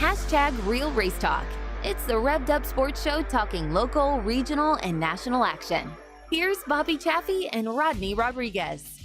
Hashtag Real Race Talk. It's the Revved Up Sports Show talking local, regional, and national action. Here's Bobby Chaffee and Rodney Rodriguez.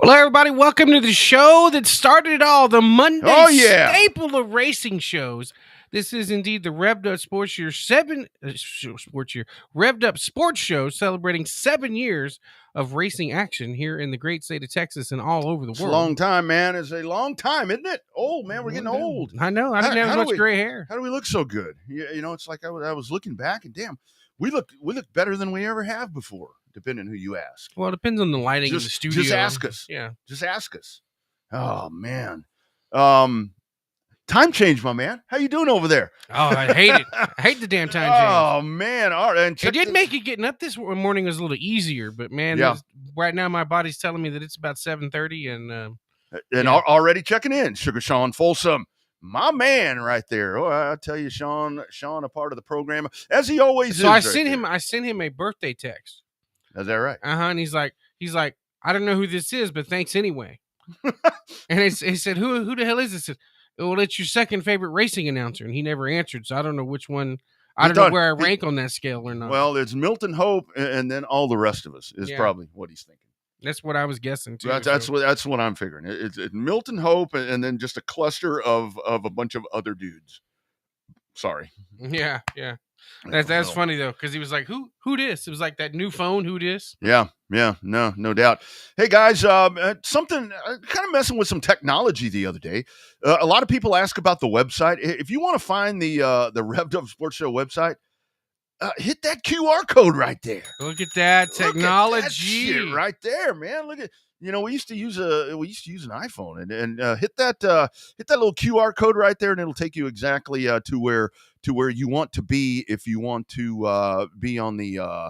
Well, everybody, welcome to the show that started it all, the Monday staple of racing shows. This is indeed the Revved Up Sports Year Revved Up Sports Show, celebrating 7 years of racing action here in the great state of Texas and all over the world. It's a long time, man. It's a long time, isn't it? Old, man. We're getting old. I know. I didn't have as much gray hair. How do we look so good? You know, it's like I was looking back and damn, we look better than we ever have before. Depending on who you ask. Well, it depends on the lighting of the studio. Just ask us. Yeah. Just ask us. Oh, man. Time change, my man. How you doing over there? Oh, I hate it. I hate the damn time change. Oh, man. All right. And it did make it getting up this morning was a little easier, but, man, right now my body's telling me that it's about 7:30. And already checking in. Sugar Sean Folsom. My man right there. Oh, I tell you, Sean, a part of the program, as he always is. So I sent him a birthday text. Is that right? And he's like, I don't know who this is, but thanks anyway. And he said, who the hell is this? I said, well, it's your second favorite racing announcer, and he never answered, so I don't know which one. I don't know where I rank on that scale or not. Well, it's Milton Hope, and then all the rest of us is probably what he's thinking. That's what I was guessing too. That's what I'm figuring. It's Milton Hope, and then just a cluster of a bunch of other dudes. Sorry. Yeah. That's funny though, because he was like, "Who this?" It was like that new phone. Who this? Yeah, no doubt. Hey guys, something kind of messing with some technology the other day. A lot of people ask about the website. If you want to find the Revved Up Sports Show website, hit that QR code right there. Look at that technology Look at that shit right there, man. Look at. You know, we used to use an iPhone and hit that little QR code right there, and it'll take you exactly to where you want to be if you want to be on the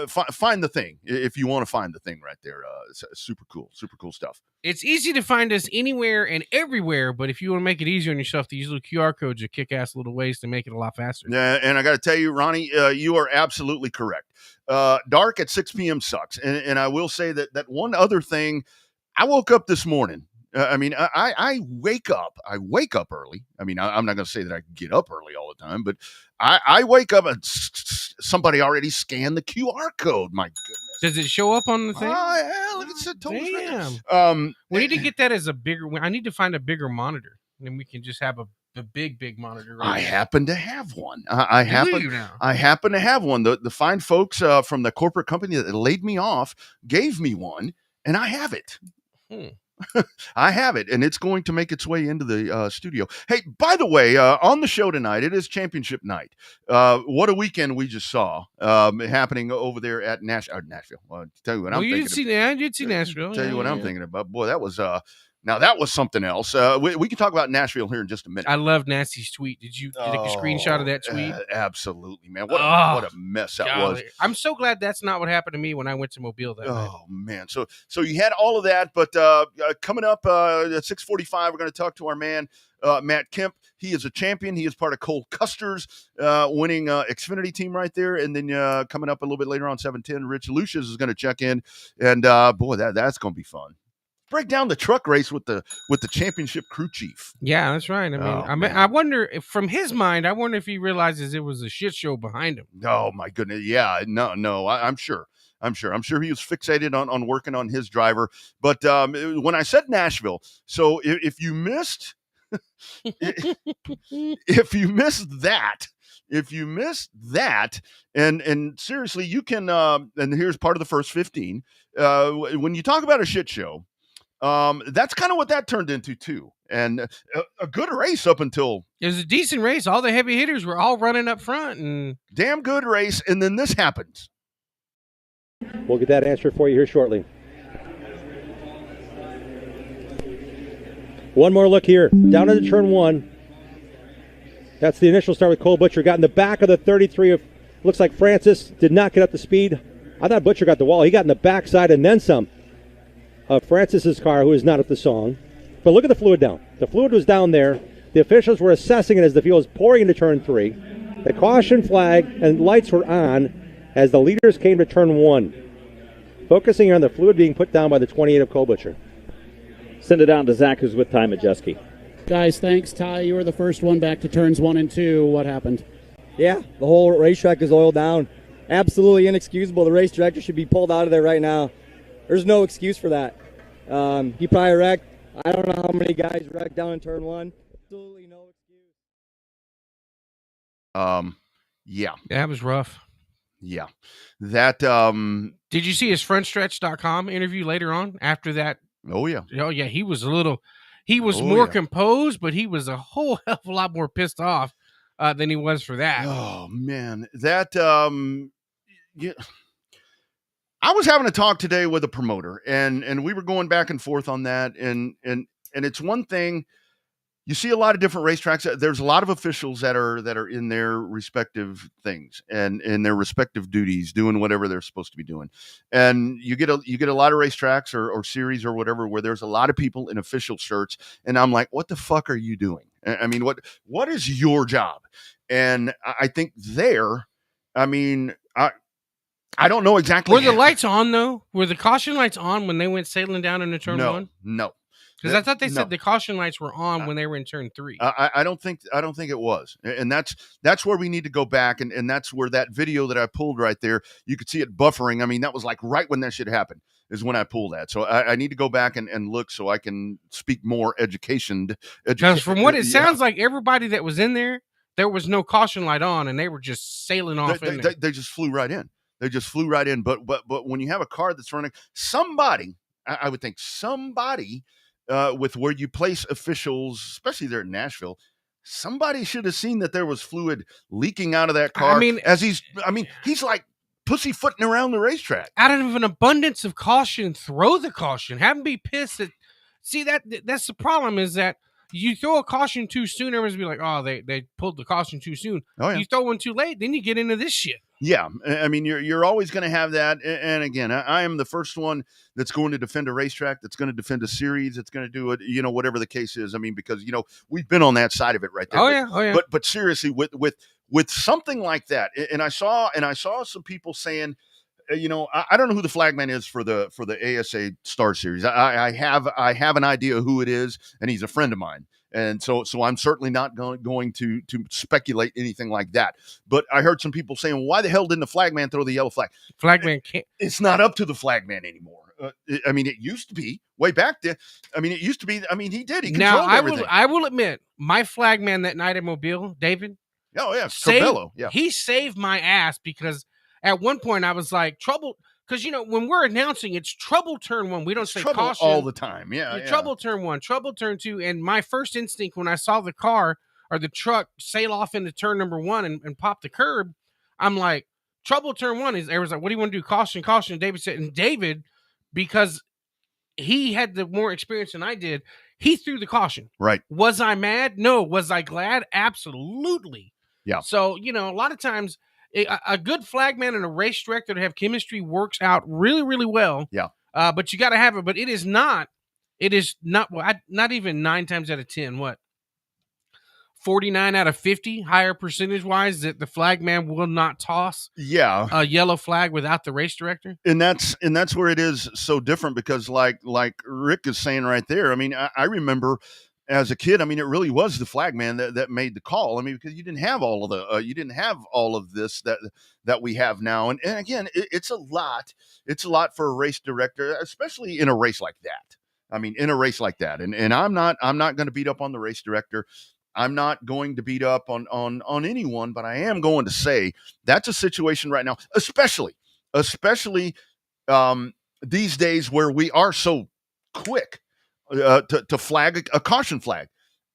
find the thing. If you want to find the thing right there, it's super cool stuff. It's easy to find us anywhere and everywhere, but if you want to make it easier on yourself, these little QR codes are kick-ass little ways to make it a lot faster. Yeah, and I got to tell you, Ronnie, you are absolutely correct. Dark at 6 p.m. sucks. And I will say that one other thing, I woke up this morning. I wake up early. I mean, I'm not going to say that I get up early all the time, but I wake up and somebody already scanned the QR code. My goodness. Does it show up on the thing? Oh, yeah, look at it. Damn. We need to get that as a bigger, I need to find a bigger monitor. And then we can just have a big monitor. Right I happen to have one. I happen to have one. The fine folks from the corporate company that laid me off gave me one, and I have it. I have it, and it's going to make its way into the studio. Hey, by the way, on the show tonight, it is championship night. What a weekend we just saw happening over there at Nashville. Well, tell you what I'm thinking. You did see Nashville. Tell you what I'm thinking about. Boy, that was now that was something else. We can talk about Nashville here in just a minute. I love Nasty's tweet. Did you take a screenshot of that tweet? Absolutely, man. What a mess that was. I'm so glad that's not what happened to me when I went to Mobile that night. Oh, man. So you had all of that, but coming up at 6:45, we're going to talk to our man, Matt Kemp. He is a champion. He is part of Cole Custer's winning Xfinity team right there. And then coming up a little bit later on, 7:10, Rich Lucius is going to check in. And, boy, that's going to be fun. break down the truck race with the championship crew chief. Yeah, that's right. I mean, I wonder if, from his mind, I wonder if he realizes it was a shit show behind him. Oh my goodness. Yeah, no. I'm sure he was fixated on working on his driver. But when I said Nashville, so if you missed, if you missed that, and seriously, you can. And here's part of the first 15. When you talk about a shit show, that's kind of what that turned into too. And a good race up until it was a decent race. All the heavy hitters were all running up front, and damn good race. And then this happens. We'll get that answer for you here shortly. One more look here, down into turn 1. That's the initial start with Cole Butcher. Got in the back of the 33 of, looks like Francis did not get up to speed. I thought Butcher got the wall. He got in the backside and then some of Francis's car, who is not at the song. But look at the fluid down. The fluid was down there. The officials were assessing it as the field was pouring into turn 3. The caution flag and lights were on as the leaders came to turn 1. Focusing on the fluid being put down by the 28 of Cole Butcher. Send it down to Zach, who's with Ty Majeski. Guys, thanks. Ty, you were the first one back to turns 1 and 2. What happened? Yeah, the whole racetrack is oiled down. Absolutely inexcusable. The race director should be pulled out of there right now. There's no excuse for that. He probably wrecked. I don't know how many guys wrecked down in turn 1. Absolutely no excuse. Yeah. That was rough. Yeah. That Did you see his frontstretch.com interview later on after that? Oh yeah. Oh yeah, he was more composed, but he was a whole hell of a lot more pissed off than he was for that. Oh man. That yeah. I was having a talk today with a promoter, and we were going back and forth on that, and it's one thing. You see a lot of different racetracks. There's a lot of officials that are in their respective things and in their respective duties, doing whatever they're supposed to be doing. And you get a lot of racetracks or series or whatever where there's a lot of people in official shirts, and I'm like, what the fuck are you doing? I mean, what is your job? And I think I don't know exactly. Were the lights on though? Were the caution lights on when they went sailing down into turn 1? No. Because I thought they said the caution lights were on when they were in turn 3. I don't think it was, and that's where we need to go back, and that's where that video that I pulled right there, you could see it buffering. I mean, that was like right when that shit happened is when I pulled that. So I need to go back and look so I can speak more educated. Because from what it sounds like, everybody that was in there was no caution light on, and they were just sailing off. They just flew right in. But when you have a car that's running, somebody, I would think somebody. With where you place officials, especially there in Nashville, somebody should have seen that there was fluid leaking out of that car. He's like pussyfooting around the racetrack. Out of an abundance of caution, throw the caution. Have them be pissed at. See, that's the problem, is that you throw a caution too soon, everyone's be like, oh, they pulled the caution too soon. Oh, yeah. You throw one too late, then you get into this shit. Yeah, I mean, you're always going to have that. And again, I am the first one that's going to defend a racetrack, that's going to defend a series, that's going to do it, whatever the case is. I mean, because, we've been on that side of it right there. Oh, yeah. But seriously, with something like that, and I saw some people saying, I don't know who the flagman is for the ASA Star Series. I have an idea who it is, and he's a friend of mine. And so I'm certainly not going to speculate anything like that. But I heard some people saying, well, why the hell didn't the flagman throw the yellow flag? Flagman can't. It's not up to the flagman anymore. It used to be way back then. It used to be. He did. He controlled everything. I will admit, my flagman that night at Mobile, David. Oh yeah, Corbello. Yeah, he saved my ass, because at one point I was like, trouble. Because, when we're announcing, it's trouble turn 1. We don't say caution all the time. Yeah. Trouble turn 1, trouble turn 2. And my first instinct when I saw the car or the truck sail off into turn number 1 and pop the curb, I'm like, trouble turn 1 is, everyone's like, what do you want to do? Caution. And David said, and David, because he had the more experience than I did, he threw the caution. Right. Was I mad? No. Was I glad? Absolutely. Yeah. So, a lot of times, a good flagman and a race director that have chemistry works out really, really well. Yeah. But you got to have it. But it is not, well, not even 9 times out of 10. What? 49 out of 50 higher percentage wise that the flag man will not toss a yellow flag without the race director. And that's where it is so different, because like Rick is saying right there, I mean, I remember as a kid, I mean, it really was the flag man that made the call. I mean, because you didn't have all of this that we have now. And again, it's a lot for a race director, especially in a race like that. I mean, in a race like that. And I'm not going to beat up on the race director. I'm not going to beat up on anyone, but I am going to say that's a situation right now, especially these days where we are so quick to flag a caution flag.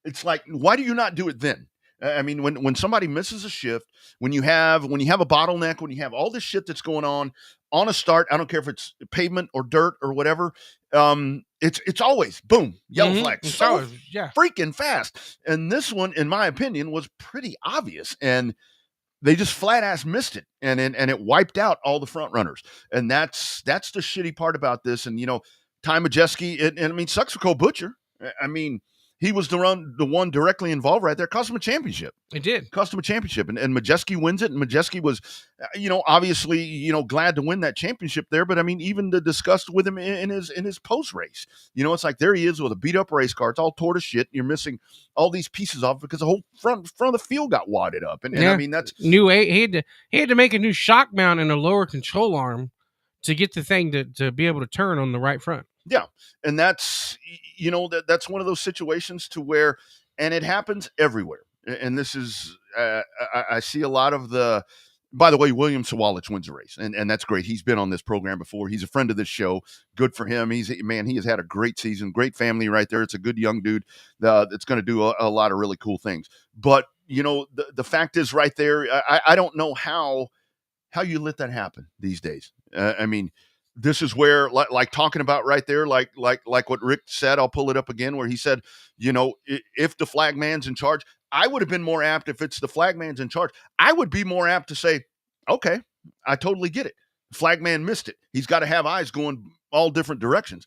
It's like, why do you not do it then? I mean, when somebody misses a shift, when you have a bottleneck, when you have all this shit that's going on a start, I don't care if it's pavement or dirt or whatever, it's always boom, yellow flag, so freaking fast. And this one, in my opinion, was pretty obvious, and they just flat ass missed it, and it wiped out all the front runners. And that's the shitty part about this. And Ty Majeski, and I mean, sucks for Cole Butcher. I mean, he was the one directly involved right there. Cost him a championship. It did. Cost him a championship. And Majeski wins it. And Majeski was, obviously, glad to win that championship there. But I mean, even the discussed with him in his post race, it's like there he is with a beat up race car. It's all tore to shit. You're missing all these pieces off because the whole front of the field got wadded up. And I mean, that's new. He had to make a new shock mount and a lower control arm to get the thing to be able to turn on the right front. Yeah. And that's, that's one of those situations to where, and it happens everywhere. And this is, I see a lot of by the way, William Sawalich wins the race, and that's great. He's been on this program before. He's a friend of this show. Good for him. He has had a great season, great family right there. It's a good young dude that's going to do a lot of really cool things. But, the fact is right there, I don't know how you let that happen these days. I mean, this is where, like talking about right there, like what Rick said, I'll pull it up again, where he said, if the flag man's in charge, I would have been more apt, if it's the flag man's in charge, I would be more apt to say, okay, I totally get it. Flag man missed it. He's got to have eyes going all different directions.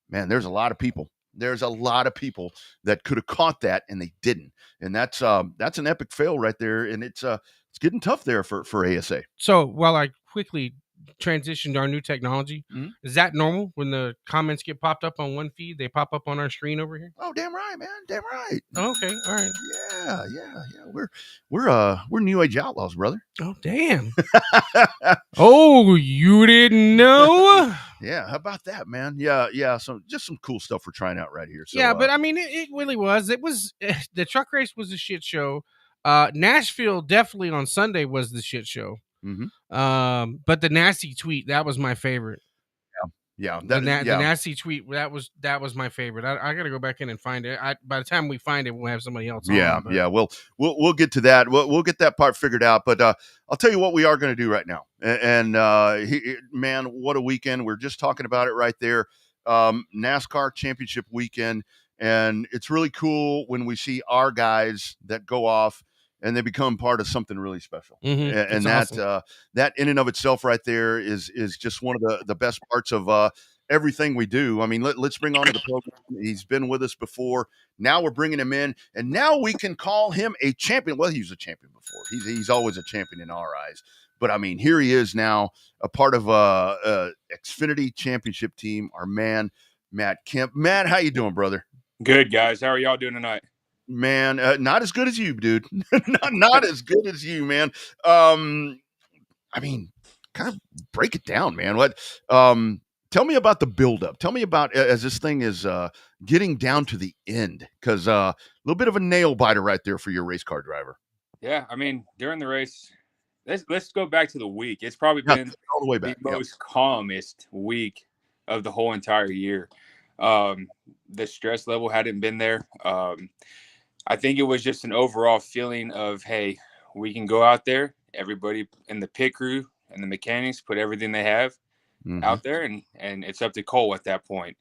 Man, there's a lot of people. There's a lot of people that could have caught that and they didn't. And that's an epic fail right there. And it's getting tough there for ASA. So while I quickly transition to our new technology, is that normal when the comments get popped up on one feed, they pop up on our screen over here? Oh, damn right, man, damn right. Okay, all right. Yeah. We're new age outlaws, brother. Oh, damn. Oh, you didn't know? Yeah, how about that, man? Yeah. So just some cool stuff we're trying out right here. So, yeah, but I mean, it really was. It was the truck race was a shit show. Nashville definitely on Sunday was the shit show. Mm-hmm. But the nasty tweet, that was my favorite. Yeah. The nasty tweet, that was my favorite. I gotta go back in and find it. By the time we find it, we'll have somebody else on. Yeah. We'll get to that. We'll get that part figured out. But I'll tell you what we are going to do right now. And man, what a weekend! We're just talking about it right there. NASCAR Championship weekend, and it's really cool when we see our guys that go off and they become part of something really special. Mm-hmm. And that awesome. That in and of itself right there is just one of the best parts of everything we do. I mean, let's bring on to the program. He's been with us before. Now we're bringing him in, and now we can call him a champion. Well, he was a champion before. He's always a champion in our eyes. But I mean, here he is now, a part of Xfinity Championship team. Our man, Matt Kemp. Matt, how you doing, brother? Good, guys. How are y'all doing tonight? Man, not as good as you, dude. not as good as you, man. I mean, kind of break it down, man. What? Tell me about the buildup. Tell me about as this thing is getting down to the end, because a little bit of a nail biter right there for your race car driver. Yeah, I mean, during the race, let's go back to the week. It's probably been all the way back. The most calmest week of the whole entire year. The stress level hadn't been there. I think it was just an overall feeling of, hey, we can go out there. Everybody in the pit crew and the mechanics put everything they have out there, and it's up to Cole at that point.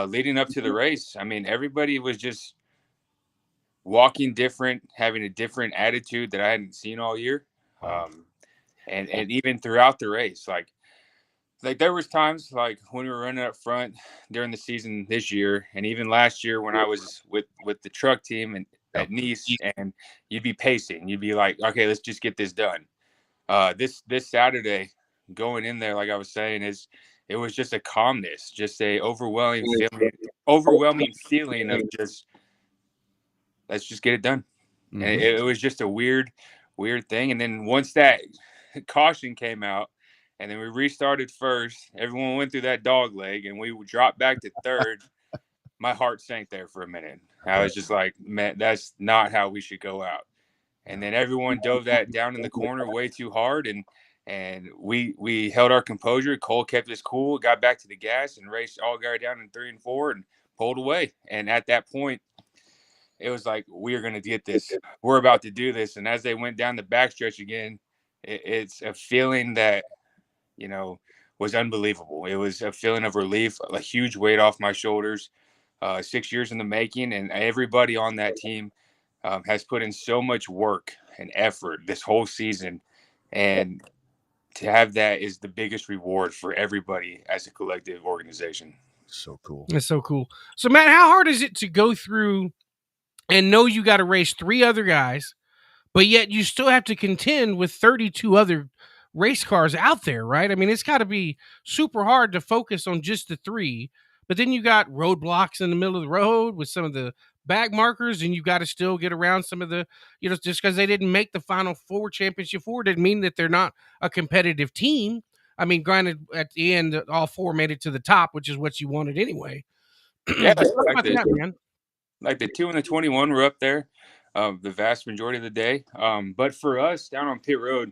Leading up to the race, I mean, everybody was just walking different, having a different attitude that I hadn't seen all year. And even throughout the race, like there was times like when we were running up front during the season this year, and even last year when I was with the truck team, and at Nice, and you'd be pacing. You'd be like, okay, let's just get this done. This Saturday, going in there, like I was saying, it was just a calmness, just a overwhelming feeling of just, let's just get it done. Mm-hmm. And it was just a weird thing. And then once that caution came out, and then we restarted first, everyone went through that dog leg, and we dropped back to third. My heart sank there for a minute. I was just like, man, that's not how we should go out. And then everyone dove that down in the corner way too hard, and we held our composure. Cole kept us cool, got back to the gas, and raced all guy down in 3 and 4 and pulled away. And at that point, it was like, we're going to get this. We're about to do this. And as they went down the backstretch again, it's a feeling that, was unbelievable. It was a feeling of relief, a huge weight off my shoulders. 6 years in the making, and everybody on that team has put in so much work and effort this whole season, and to have that is the biggest reward for everybody as a collective organization. So cool. It's so cool. So Matt, how hard is it to go through and know you got to race 3 other guys, but yet you still have to contend with 32 other race cars out there, right? I mean, it's got to be super hard to focus on just the 3, but then you got roadblocks in the middle of the road with some of the back markers, and you got to still get around some of the, just because they didn't make the Final Four, Championship 4, didn't mean that they're not a competitive team. I mean, granted, at the end, all 4 made it to the top, which is what you wanted anyway. Yeah, like the 2 and the 21 were up there the vast majority of the day. But for us down on pit road,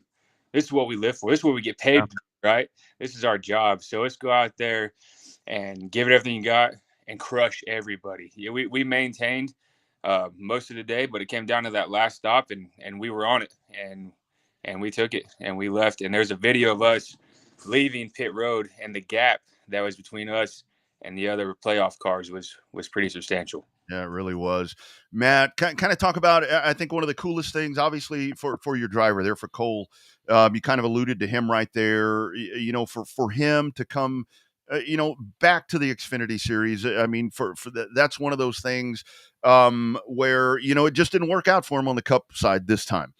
this is what we live for. This is what we get paid, right? This is our job. So let's go out there and give it everything you got and crush everybody. Yeah, we maintained most of the day, but it came down to that last stop, and we were on it, and we took it, and we left. And there's a video of us leaving pit road, and the gap that was between us and the other playoff cars was pretty substantial. Yeah, it really was. Matt, kind of talk about, I think one of the coolest things, obviously, for your driver there, for Cole, you kind of alluded to him right there, for him to come, back to the Xfinity Series. I mean, that's one of those things where, it just didn't work out for him on the Cup side this time.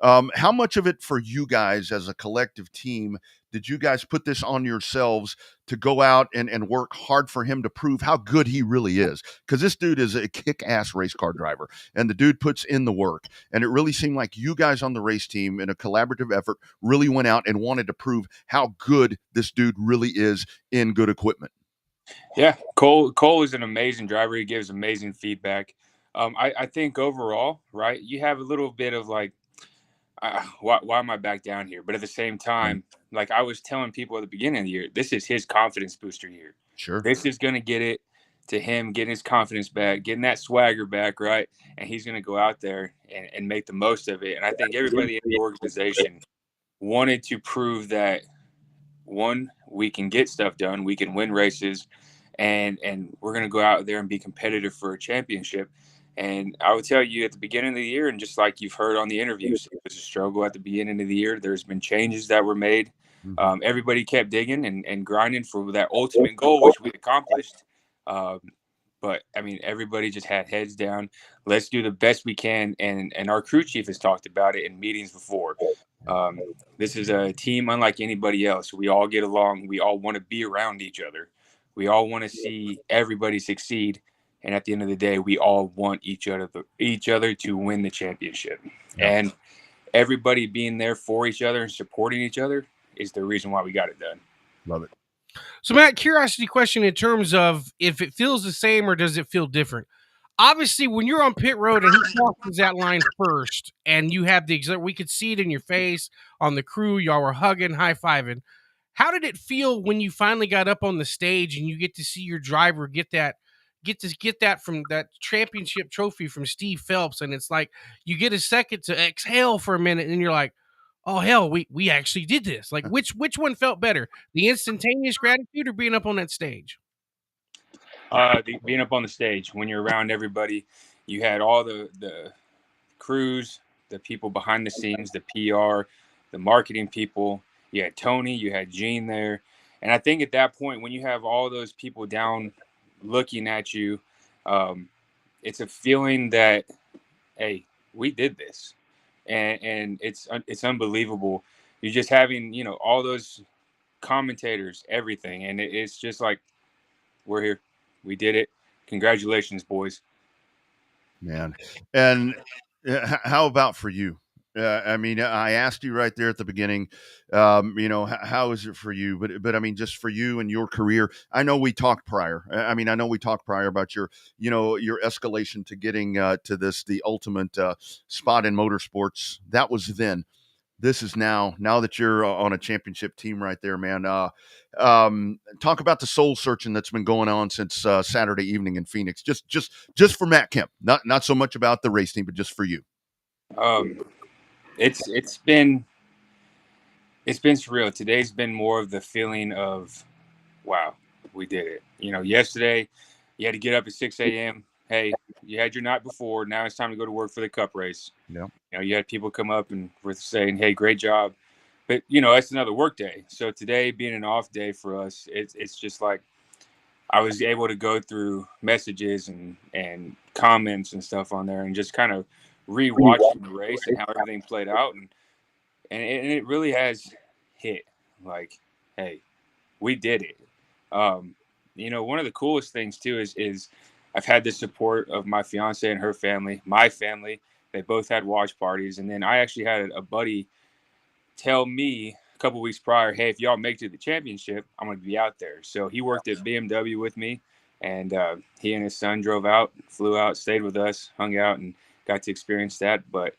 How much of it for you guys as a collective team did you guys put this on yourselves to go out and work hard for him to prove how good he really is? Because this dude is a kick-ass race car driver, and the dude puts in the work. And it really seemed like you guys on the race team in a collaborative effort really went out and wanted to prove how good this dude really is in good equipment. Yeah, Cole is an amazing driver. He gives amazing feedback. I think overall, right, you have a little bit of like, why am I back down here? But at the same time, like I was telling people at the beginning of the year, this is his confidence booster year. Sure. This is going to get it to him, getting his confidence back, getting that swagger back, right? And he's going to go out there and make the most of it. And I think everybody in the organization wanted to prove that, one, we can get stuff done, we can win races, and we're going to go out there and be competitive for a championship. And I would tell you at the beginning of the year, and just like you've heard on the interviews, it was a struggle at the beginning of the year. There's been changes that were made. Everybody kept digging and grinding for that ultimate goal, which we accomplished. But, I mean, everybody just had heads down. Let's do the best we can. And our crew chief has talked about it in meetings before. This is a team unlike anybody else. We all get along. We all want to be around each other. We all want to see everybody succeed. And at the end of the day, we all want each other to win the championship. And everybody being there for each other and supporting each other is the reason why we got it done. Love it. So, Matt, curiosity question in terms of if it feels the same or does it feel different? Obviously, when you're on pit road and he crosses that line first and you have we could see it in your face on the crew, y'all were hugging, high-fiving. How did it feel when you finally got up on the stage and you get to see your driver get that from that championship trophy from Steve Phelps, and it's like you get a second to exhale for a minute and you're like, oh hell, we actually did this. Like which one felt better, the instantaneous gratitude or being up on that stage? Being up on the stage when you're around everybody. You had all the crews, the people behind the scenes, the PR, the marketing people. You had Tony, you had Gene there, and I think at that point when you have all those people down looking at you, it's a feeling that hey, we did this, and it's unbelievable. You're just having, you know, all those commentators, everything, and it's just like, we're here, we did it. Congratulations, boys. Man. And how about for you? I mean, I asked you right there at the beginning, you know, how is it for you? But I mean, just for you and your career. I know we talked prior. I know we talked prior about your, you know, your escalation to getting to the ultimate spot in motorsports. That was then. This is now that you're on a championship team right there, man. Talk about the soul searching that's been going on since Saturday evening in Phoenix. Just for Matt Kemp, not so much about the race team, but just for you. It's been surreal. Today's been more of the feeling of, wow, we did it. You know, yesterday you had to get up at 6 a.m. Hey, you had your night before. Now it's time to go to work for the cup race. Yeah. You know, you had people come up and were saying, hey, great job. But, you know, it's another work day. So today being an off day for us, it's just like I was able to go through messages and comments and stuff on there and just kind of rewatching the race and how everything played out. And it really has hit like, hey, we did it. You know, one of the coolest things too is I've had the support of my fiance and her family, my family. They both had watch parties, and then I actually had a buddy tell me a couple weeks prior, hey, if y'all make it to the championship, I'm going to be out there. So he worked at BMW with me, and he and his son drove out, flew out, stayed with us, hung out, and got to experience that. But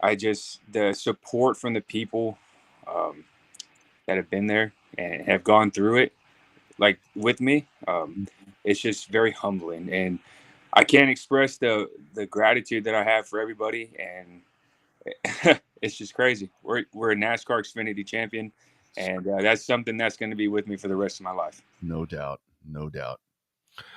the support from the people that have been there and have gone through it, like with me, it's just very humbling, and I can't express the gratitude that I have for everybody, and it's just crazy. We're a NASCAR Xfinity champion, and that's something that's going to be with me for the rest of my life. No doubt.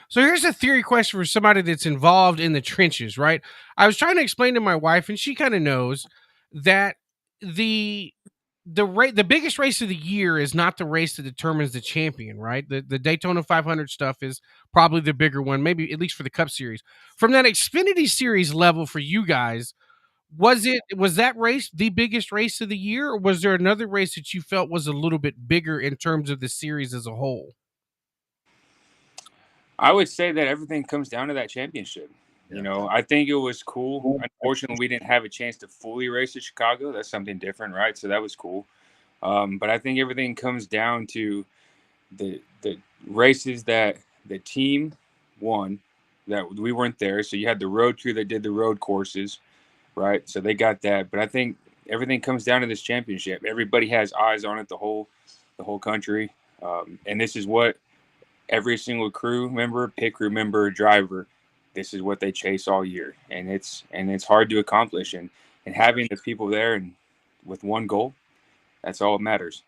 So here's a theory question for somebody that's involved in the trenches, right? I was trying to explain to my wife, and she kind of knows that the biggest race of the year is not the race that determines the champion, right? The Daytona 500 stuff is probably the bigger one, maybe at least for the Cup Series. From that Xfinity Series level for you guys, was that race the biggest race of the year, or was there another race that you felt was a little bit bigger in terms of the series as a whole? I would say that everything comes down to that championship. You know, I think it was cool. Unfortunately, we didn't have a chance to fully race at Chicago. That's something different, right? So that was cool. But I think everything comes down to the races that the team won, that we weren't there. So you had the road crew that did the road courses, right? So they got that. But I think everything comes down to this championship. Everybody has eyes on it, the whole country. And this is what every single crew member, pit crew member, driver, this is what they chase all year. And it's hard to accomplish. And having the people there and with one goal, that's all that matters.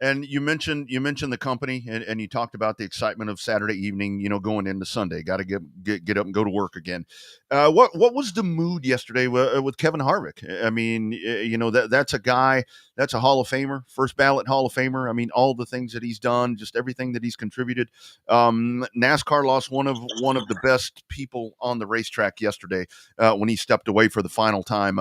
And you mentioned the company, and you talked about the excitement of Saturday evening, you know, going into Sunday. Got to get up and go to work again. What was the mood yesterday with Kevin Harvick? I mean, you know, that's a guy, that's a Hall of Famer, first ballot Hall of Famer. I mean, all the things that he's done, just everything that he's contributed. NASCAR lost one of the best people on the racetrack yesterday when he stepped away for the final time.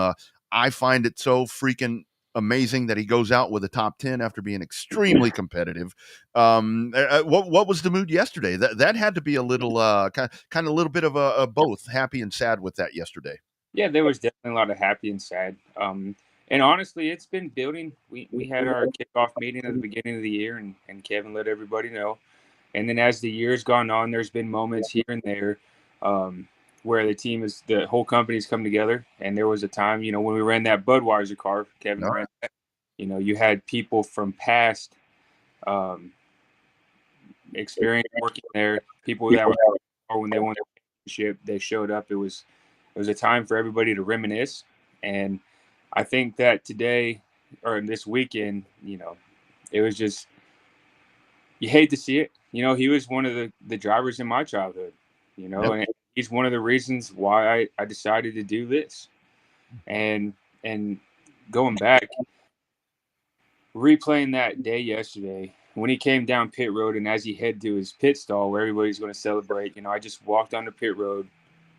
I find it so freaking amazing that he goes out with a top 10 after being extremely competitive. What was the mood yesterday? That had to be a little kind of a little bit of a both happy and sad with that yesterday. Yeah, there was definitely a lot of happy and sad. And honestly, it's been building. We had our kickoff meeting at the beginning of the year, and Kevin let everybody know. And then as the year's gone on, there's been moments here and there where the whole company's come together. And there was a time, you know, when we ran that Budweiser car, Kevin ran that, you know, you had people from past experience working there, people that were or when they won the championship, they showed up. It was a time for everybody to reminisce. And I think that today or this weekend, you know, it was just, you hate to see it. You know, he was one of the drivers in my childhood, you know, and he's one of the reasons why I decided to do this. And going back, replaying that day yesterday, when he came down pit road and as he headed to his pit stall where everybody's going to celebrate, you know, I just walked on the pit road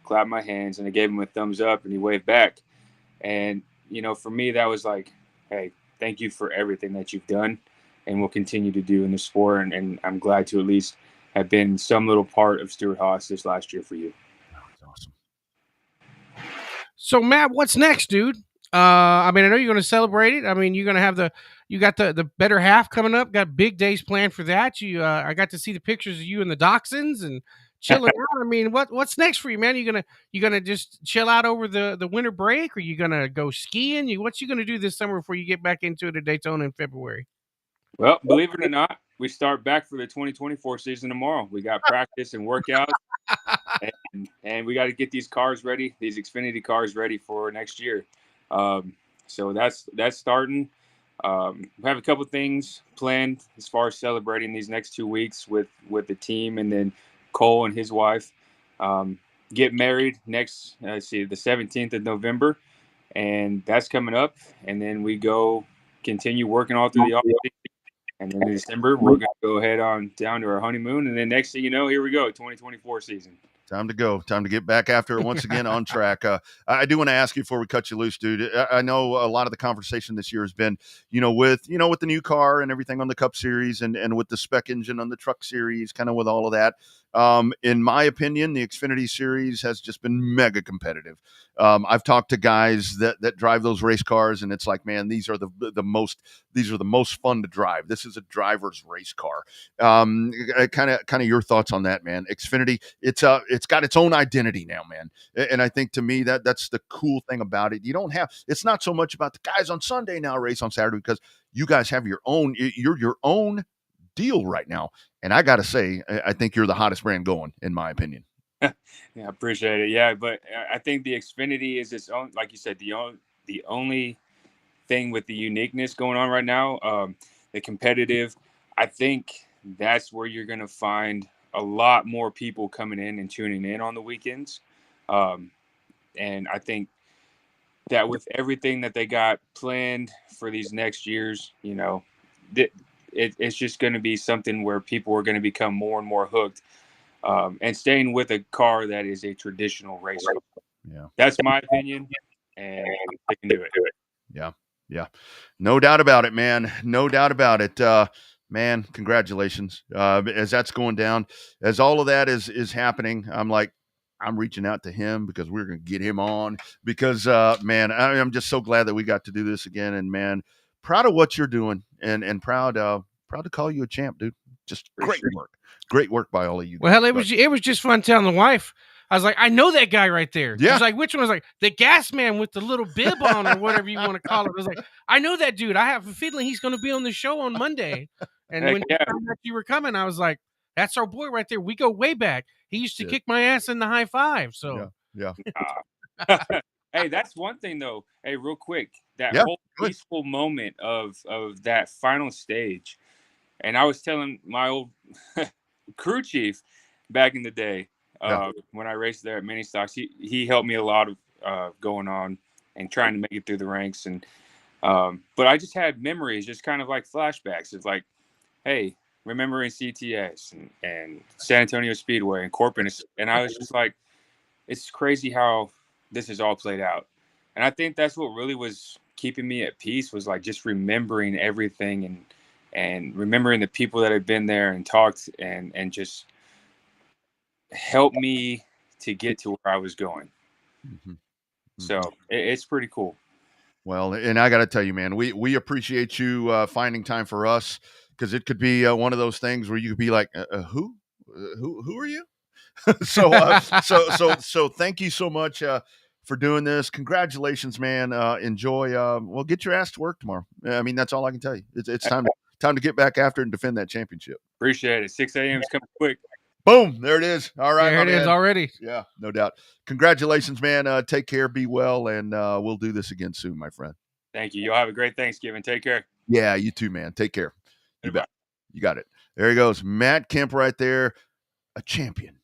clapped my hands, and I gave him a thumbs up, and he waved back. And, for me, that was like, hey, thank you for everything that you've done and will continue to do in the sport. And I'm glad to at least have been some little part of Stewart-Haas this last year for you. That's awesome. So, Matt, what's next, dude? I know you're going to celebrate it. You're going to have you got the better half coming up. Got big days planned for that. I got to see the pictures of you in the Dachshunds and chilling out. What's next for you, man? You gonna just chill out over the winter break, or you gonna go skiing? What you gonna do this summer before you get back into it at Daytona in February? Well, believe it or not, we start back for the 2024 season tomorrow. We got practice and workouts, and we got to get these cars ready, these Xfinity cars ready for next year. So that's starting. We have a couple things planned as far as celebrating these next 2 weeks with the team, and then Cole and his wife get married next. The 17th of November, and that's coming up. And then we continue working all through the offseason. And then in December, we're going to go ahead on down to our honeymoon. And then next thing you know, here we go, 2024 season. Time to go. Time to get back after it once again on track. I do want to ask you before we cut you loose, dude. I know a lot of the conversation this year has been, with the new car and everything on the Cup Series and with the spec engine on the Truck Series, kind of with all of that. In my opinion, the Xfinity Series has just been mega competitive. I've talked to guys that drive those race cars, and it's like, man, these are the most fun to drive. This is a driver's race car. Kind of your thoughts on that, man. Xfinity, it's got its own identity now, man. And I think to me that's the cool thing about it. It's not so much about the guys on Sunday now race on Saturday, because you guys have your own deal right now. And I got to say, I think you're the hottest brand going, in my opinion. Yeah, I appreciate it. Yeah, but I think the Xfinity is its own, like you said, the only thing with the uniqueness going on right now, the competitive. I think that's where you're going to find a lot more people coming in and tuning in on the weekends. And I think that with everything that they got planned for these next years, it's just going to be something where people are going to become more and more hooked, and staying with a car that is a traditional race car. Yeah, that's my opinion, and they can do it. Yeah, no doubt about it, man. No doubt about it. Man, congratulations. As that's going down, as all of that is happening, I'm reaching out to him because we're going to get him on because, man, I'm just so glad that we got to do this again. And man, proud of what you're doing and proud to call you a champ, dude. Just great work by all of you. Well, hell, it was just fun telling the wife. I was like, I know that guy right there. Yeah. She's like, which one? I was like, the gas man with the little bib on, or whatever you want to call it. I was like, I know that dude. I have a feeling he's going to be on the show on Monday. And when you found out you were coming, I was like, that's our boy right there. We go way back. He used to kick my ass in the high five. So yeah. Hey, that's one thing though. Hey, real quick, that whole peaceful moment of that final stage. And I was telling my old crew chief back in the day, when I raced there at Mini Stocks, he helped me a lot of going on and trying to make it through the ranks. And but I just had memories, just kind of like flashbacks. It's like, hey, remembering CTS and San Antonio Speedway and Corpus. And I was just like, it's crazy how this is all played out. And I think that's what really was keeping me at peace, was like just remembering everything and remembering the people that had been there and talked and just helped me to get to where I was going. Mm-hmm. So it's pretty cool. Well, and I got to tell you, man, we appreciate you finding time for us, because it could be one of those things where you could be like, who are you? So thank you so much for doing this. Congratulations, man. Enjoy. Well, get your ass to work tomorrow. I mean, that's all I can tell you. It's time to get back after it and defend that championship. Appreciate it. 6 a.m. is coming quick. Boom. There it is. All right. There it is already. Yeah, no doubt. Congratulations, man. Take care. Be well. And we'll do this again soon, my friend. Thank you. You'll have a great Thanksgiving. Take care. Yeah, you too, man. Take care. You bet. You got it. There he goes. Matt Kemp right there. A champion.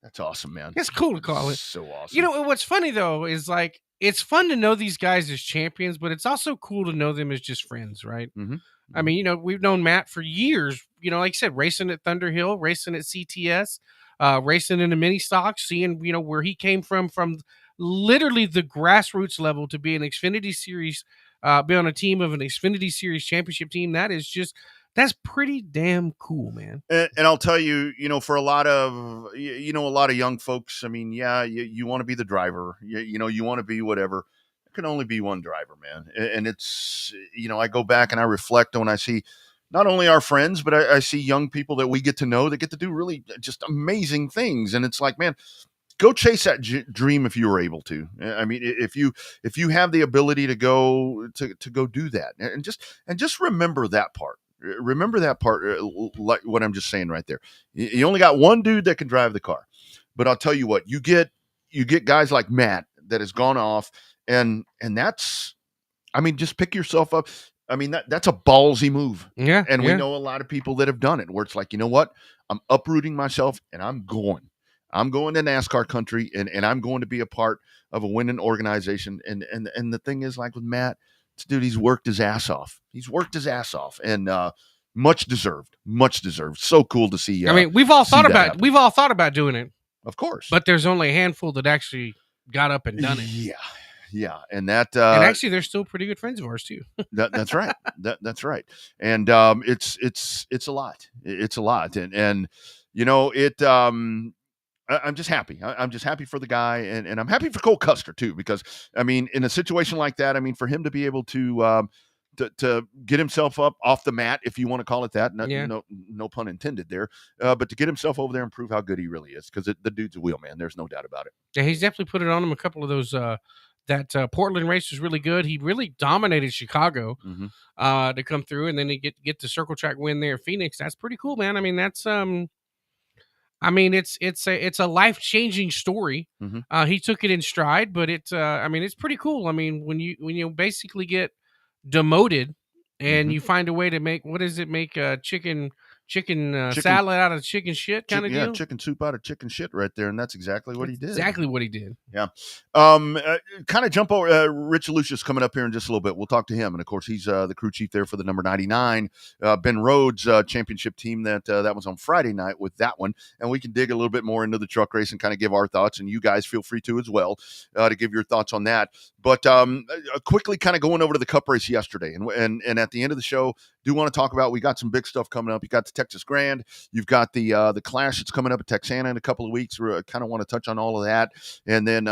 That's awesome, man. It's cool to call it. So awesome. You know, what's funny, though, is like, it's fun to know these guys as champions, but it's also cool to know them as just friends, right? Mm-hmm. I mean, we've known Matt for years, like I said, racing at Thunderhill, racing at CTS, racing in the mini stocks, seeing, where he came from literally the grassroots level to be an Xfinity Series, be on a team of an Xfinity Series championship team. That's pretty damn cool, man. And I'll tell you, for a lot of, a lot of young folks, I mean, yeah, you want to be the driver, you want to be whatever. There can only be one driver, man. And it's, I go back and I reflect when I see not only our friends, but I see young people that we get to know that get to do really just amazing things. And it's like, man, go chase that dream if you were able to. I mean, if you have the ability to go do that, and just remember that part. Remember that part, like what I'm just saying right there. You only got one dude that can drive the car, but I'll tell you what, you get guys like Matt that has gone off, and that's, I mean, just pick yourself up. I mean, that's a ballsy move. Yeah. And we know a lot of people that have done it, where it's like, you know what, I'm uprooting myself and I'm going to NASCAR country, and I'm going to be a part of a winning organization. And the thing is, like with Matt, this dude, he's worked his ass off. And much deserved. So cool to see. I mean, we've all thought about doing it, of course, but there's only a handful that actually got up and done it. Yeah, and that, and actually, they're still pretty good friends of ours too. That's right. That's right. And it's a lot. It's a lot, and it. I'm just happy. I'm just happy for the guy, and I'm happy for Cole Custer too, because I mean, in a situation like that, I mean, for him to be able to get himself up off the mat, if you want to call it that, no pun intended there, but to get himself over there and prove how good he really is, because the dude's a wheel man. There's no doubt about it. Yeah, he's definitely put it on him. A couple of those that Portland race was really good. He really dominated Chicago to come through, and then he get the circle track win there at Phoenix. That's pretty cool, man. I mean, that's I mean, it's a life-changing story. He took it in stride, but it's pretty cool. I mean, when you basically get demoted and you find a way to make chicken salad out of chicken shit kind of deal. Yeah, chicken soup out of chicken shit right there, and that's exactly what he did. Exactly what he did. Yeah. Kind of jump over. Rich Lucius coming up here in just a little bit. We'll talk to him, and of course, he's the crew chief there for the number 99 Ben Rhodes championship team. That was on Friday night with that one, and we can dig a little bit more into the truck race and kind of give our thoughts, and you guys feel free to as well to give your thoughts on that. But quickly, kind of going over to the Cup race yesterday, and at the end of the show, do want to talk about, we got some big stuff coming up. You got the Texas Grand, you've got the Clash that's coming up at Texana in a couple of weeks. We kind of want to touch on all of that, and then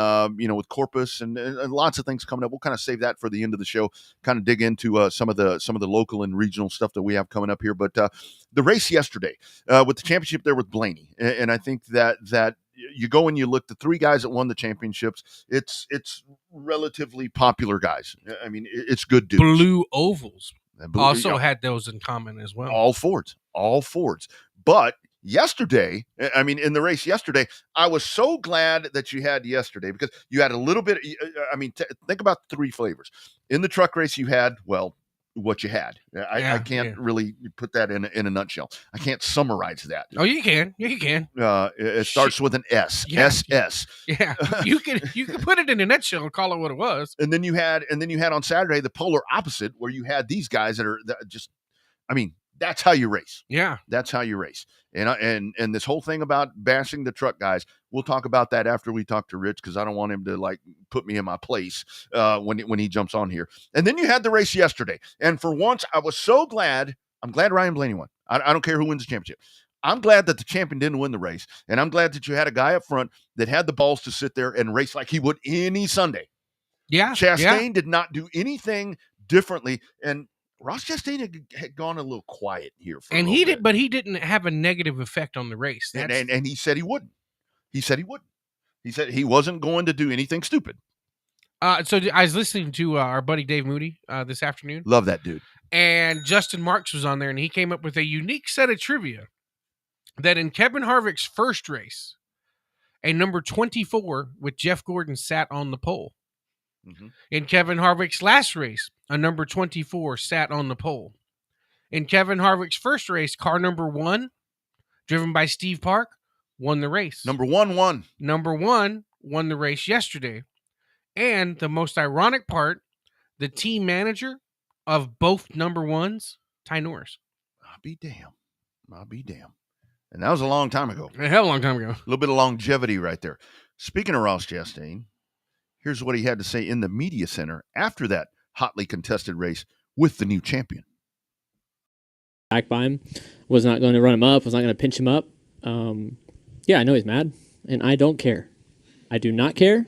with Corpus and lots of things coming up. We'll kind of save that for the end of the show. Kind of dig into some of the local and regional stuff that we have coming up here. But the race yesterday with the championship there with Blaney, and I think that you go and you look, the three guys that won the championships, it's relatively popular guys. I mean, it's good dudes. Blue ovals also had those in common as well. All Fords. But yesterday, I mean, in the race yesterday, I was so glad that you had yesterday, because you had a little bit. I mean, think about the three flavors. In the truck race, you had, well, what you had. I can't really put that in a nutshell. I can't summarize that. Oh, you can. Yeah, you can. It starts with an S. Yeah. SS. Yeah, you can put it in a nutshell and call it what it was. And then you had on Saturday the polar opposite, where you had these guys that just, I mean, that's how you race. Yeah, that's how you race. And this whole thing about bashing the truck guys, we'll talk about that after we talk to Rich, because I don't want him to like put me in my place when he jumps on here. And then you had the race yesterday, and for once I was so glad. I'm glad Ryan Blaney won. I don't care who wins the championship. I'm glad that the champion didn't win the race, and I'm glad that you had a guy up front that had the balls to sit there and race like he would any Sunday. Yeah, Chastain did not do anything differently, and Ross Chastain had gone a little quiet here for and a little bit. bit. But he didn't have a negative effect on the race. And he said he wouldn't. He said he wasn't going to do anything stupid. So I was listening to our buddy Dave Moody this afternoon. Love that dude. And Justin Marks was on there, and he came up with a unique set of trivia that in Kevin Harvick's first race, a number 24 with Jeff Gordon sat on the pole. Mm-hmm. In Kevin Harvick's last race, a number 24 sat on the pole. In Kevin Harvick's first race, car number 1, driven by Steve Park, won the race. Number one won the race yesterday. And the most ironic part, the team manager of both number 1s Ty Norris. I'll be damn. And that was a long time ago. A hell of a long time ago. A little bit of longevity right there. Speaking of Ross Chastain, here's what he had to say in the media center after that hotly contested race with the new champion. Back by him, was not going to run him up, was not going to pinch him up. Yeah, I know he's mad, and I don't care. I do not care.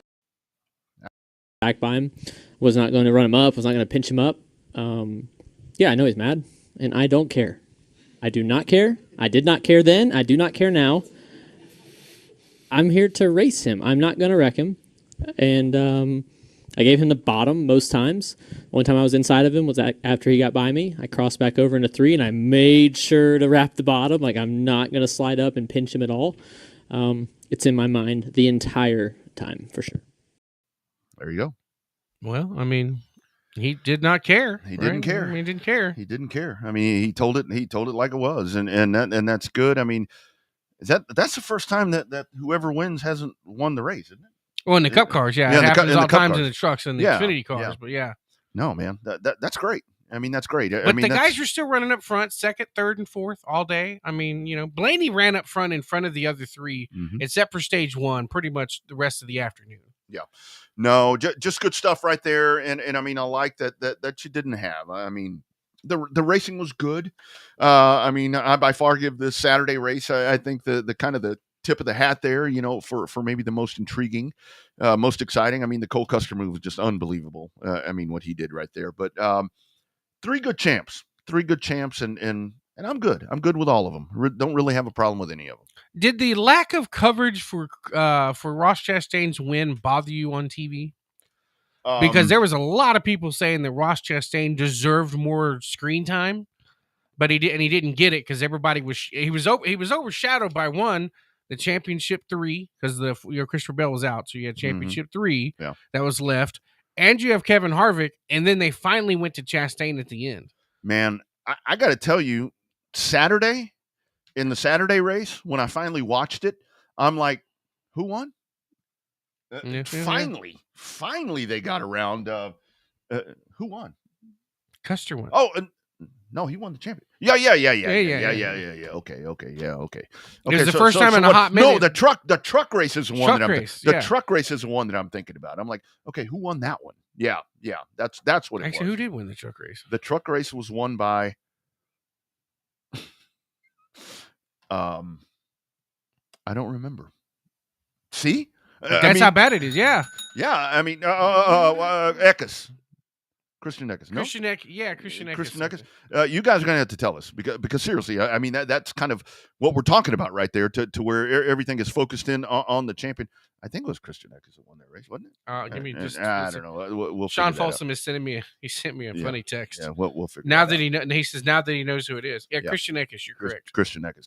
Back by him, was not going to run him up, was not going to pinch him up. Yeah, I know he's mad, and I don't care. I do not care. I did not care then. I do not care now. I'm here to race him. I'm not going to wreck him. And I gave him the bottom most times. One time I was inside of him was after he got by me. I crossed back over into 3, and I made sure to wrap the bottom. Like, I'm not going to slide up and pinch him at all. It's in my mind the entire time, for sure. There you go. Well, I mean, he did not care. He didn't care. I mean, he didn't care. He didn't care. I mean, he told it like it was, and that's good. I mean, that's the first time that whoever wins hasn't won the race, isn't it? Well, in the Cup cars, yeah. It happens all times in the trucks and the Xfinity cars, but yeah. No, man, that's great. I mean, that's great. But the guys are still running up front, second, third, and fourth all day. I mean, Blaney ran up front in front of the other 3, except for stage 1, pretty much the rest of the afternoon. Yeah. No, just good stuff right there. And I mean, I like that you didn't have. I mean, the racing was good. I mean, I by far give this Saturday race, I think the kind of the tip of the hat there, for maybe the most intriguing, most exciting. I mean, the Cole Custer move was just unbelievable. I mean, what he did right there. But 3 good champs, and I'm good. I'm good with all of them. Don't really have a problem with any of them. Did the lack of coverage for Ross Chastain's win bother you on TV? Because there was a lot of people saying that Ross Chastain deserved more screen time, but he didn't get it because everybody he was overshadowed by the championship 3 because Christopher Bell was out, so you had championship 3 that was left, and you have Kevin Harvick, and then they finally went to Chastain at the end. Man, I got to tell you, Saturday. In the Saturday race, when I finally watched it, I'm like, who won? Finally they got around. Who won? Custer won. Oh, no, he won the champion. Yeah. Okay. It was the first time in a hot minute. No, the truck race is the one truck race is the one that I'm thinking about. I'm like, okay, who won that one? Yeah, that's what it was. Actually, who did win the truck race? The truck race was won by I don't remember. See? That's how bad it is, yeah. Yeah, I mean, Eckes. Christian Eckes. No? Christian Eckes. You guys are going to have to tell us because seriously, I mean, that's kind of what we're talking about right there to where everything is focused in on the champion. I think it was Christian Eckes that won that race, wasn't it? Give me just. I don't know. We'll Sean Folsom is sending me. He sent me a funny text. Yeah, we'll figure. Now it that out. he says now that he knows who it is. Yeah, Christian Eckes. You're correct. Christian Eckes.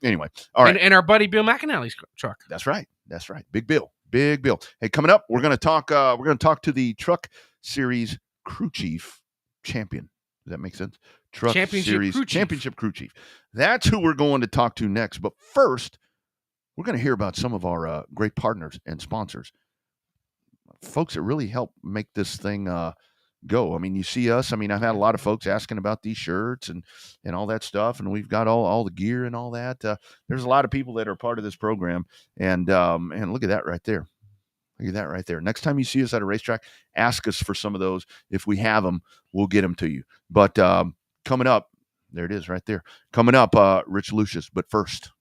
Anyway, all right. And our buddy Bill McAnally's truck. That's right. Big Bill. Hey, coming up, we're going to talk. We're going to talk to the Truck Series Crew Chief champion. Does that make sense? Truck Series Championship Crew Chief. That's who we're going to talk to next. But first, we're going to hear about some of our great partners and sponsors, folks that really help make this thing go. I mean, you see us. I mean, I've had a lot of folks asking about these shirts and all that stuff, and we've got all the gear and all that. There's a lot of people that are part of this program, and look at that right there. Next time you see us at a racetrack, ask us for some of those. If we have them, we'll get them to you. But coming up, there it is right there. Coming up, Rich Lucius. But first.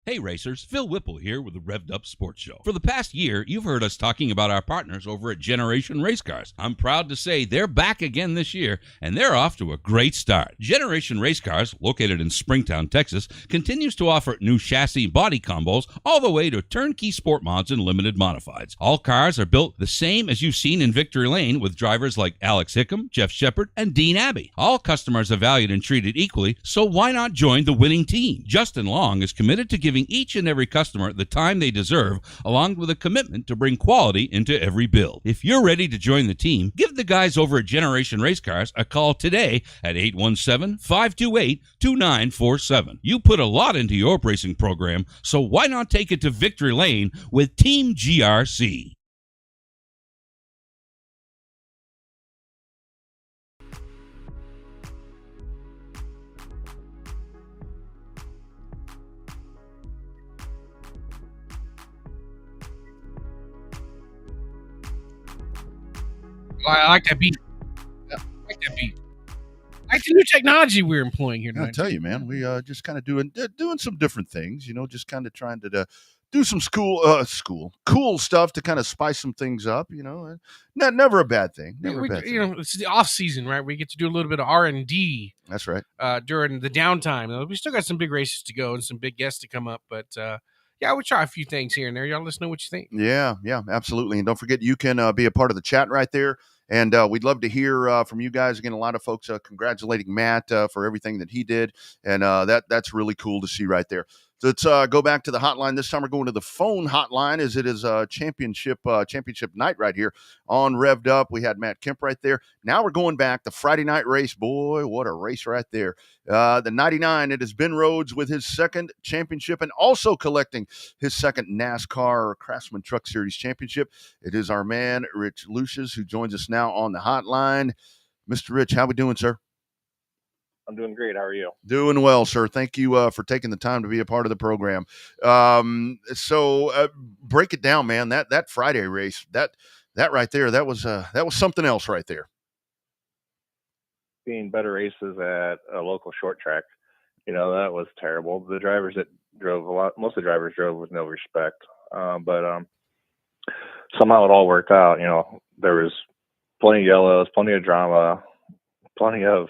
Hey racers, Phil Whipple here with the Revved Up Sports Show. For the past year, you've heard us talking about our partners over at Generation Race Cars. I'm proud to say they're back again this year, and they're off to a great start. Generation Race Cars, located in Springtown, Texas, continues to offer new chassis body combos all the way to turnkey sport mods and limited modifieds. All cars are built the same as you've seen in Victory Lane with drivers like Alex Hickam, Jeff Shepard, and Dean Abbey. All customers are valued and treated equally, so why not join the winning team? Justin Long is committed to giving each and every customer the time they deserve, along with a commitment to bring quality into every build. If you're ready to join the team, give the guys over at Generation Race Cars a call today at 817-528-2947. You put a lot into your racing program, so why not take it to Victory Lane with Team GRC? I like that beat. I like that beat. I like the new technology we're employing here tonight. I'll tell you, man, we just kind of doing some different things, just kind of trying to do some cool stuff to kind of spice some things up, never a bad thing. It's the off season, right? We get to do a little bit of R&D. That's right. During the downtime. We still got some big races to go and some big guests to come up, but we'll try a few things here and there. Y'all let us know what you think. Yeah, absolutely. And don't forget, you can be a part of the chat right there. And we'd love to hear from you guys. Again, a lot of folks congratulating Matt for everything that he did. And that's really cool to see right there. So let's go back to the hotline. This time we're going to the phone hotline as it is championship night right here on Revved Up. We had Matt Kemp right there. Now we're going back. The Friday night race. Boy, what a race right there. The 99, it is Ben Rhodes with his second championship and also collecting his second NASCAR Craftsman Truck Series championship. It is our man, Rich Lucius, who joins us now on the hotline. Mr. Rich, how we doing, sir? I'm doing great. How are you? Doing well, sir. Thank you for taking the time to be a part of the program. So break it down, man. That Friday race, that right there, that was something else right there. Seeing better races at a local short track, that was terrible. The drivers that drove most of the drivers drove with no respect. But somehow it all worked out. There was plenty of yellows, plenty of drama, plenty of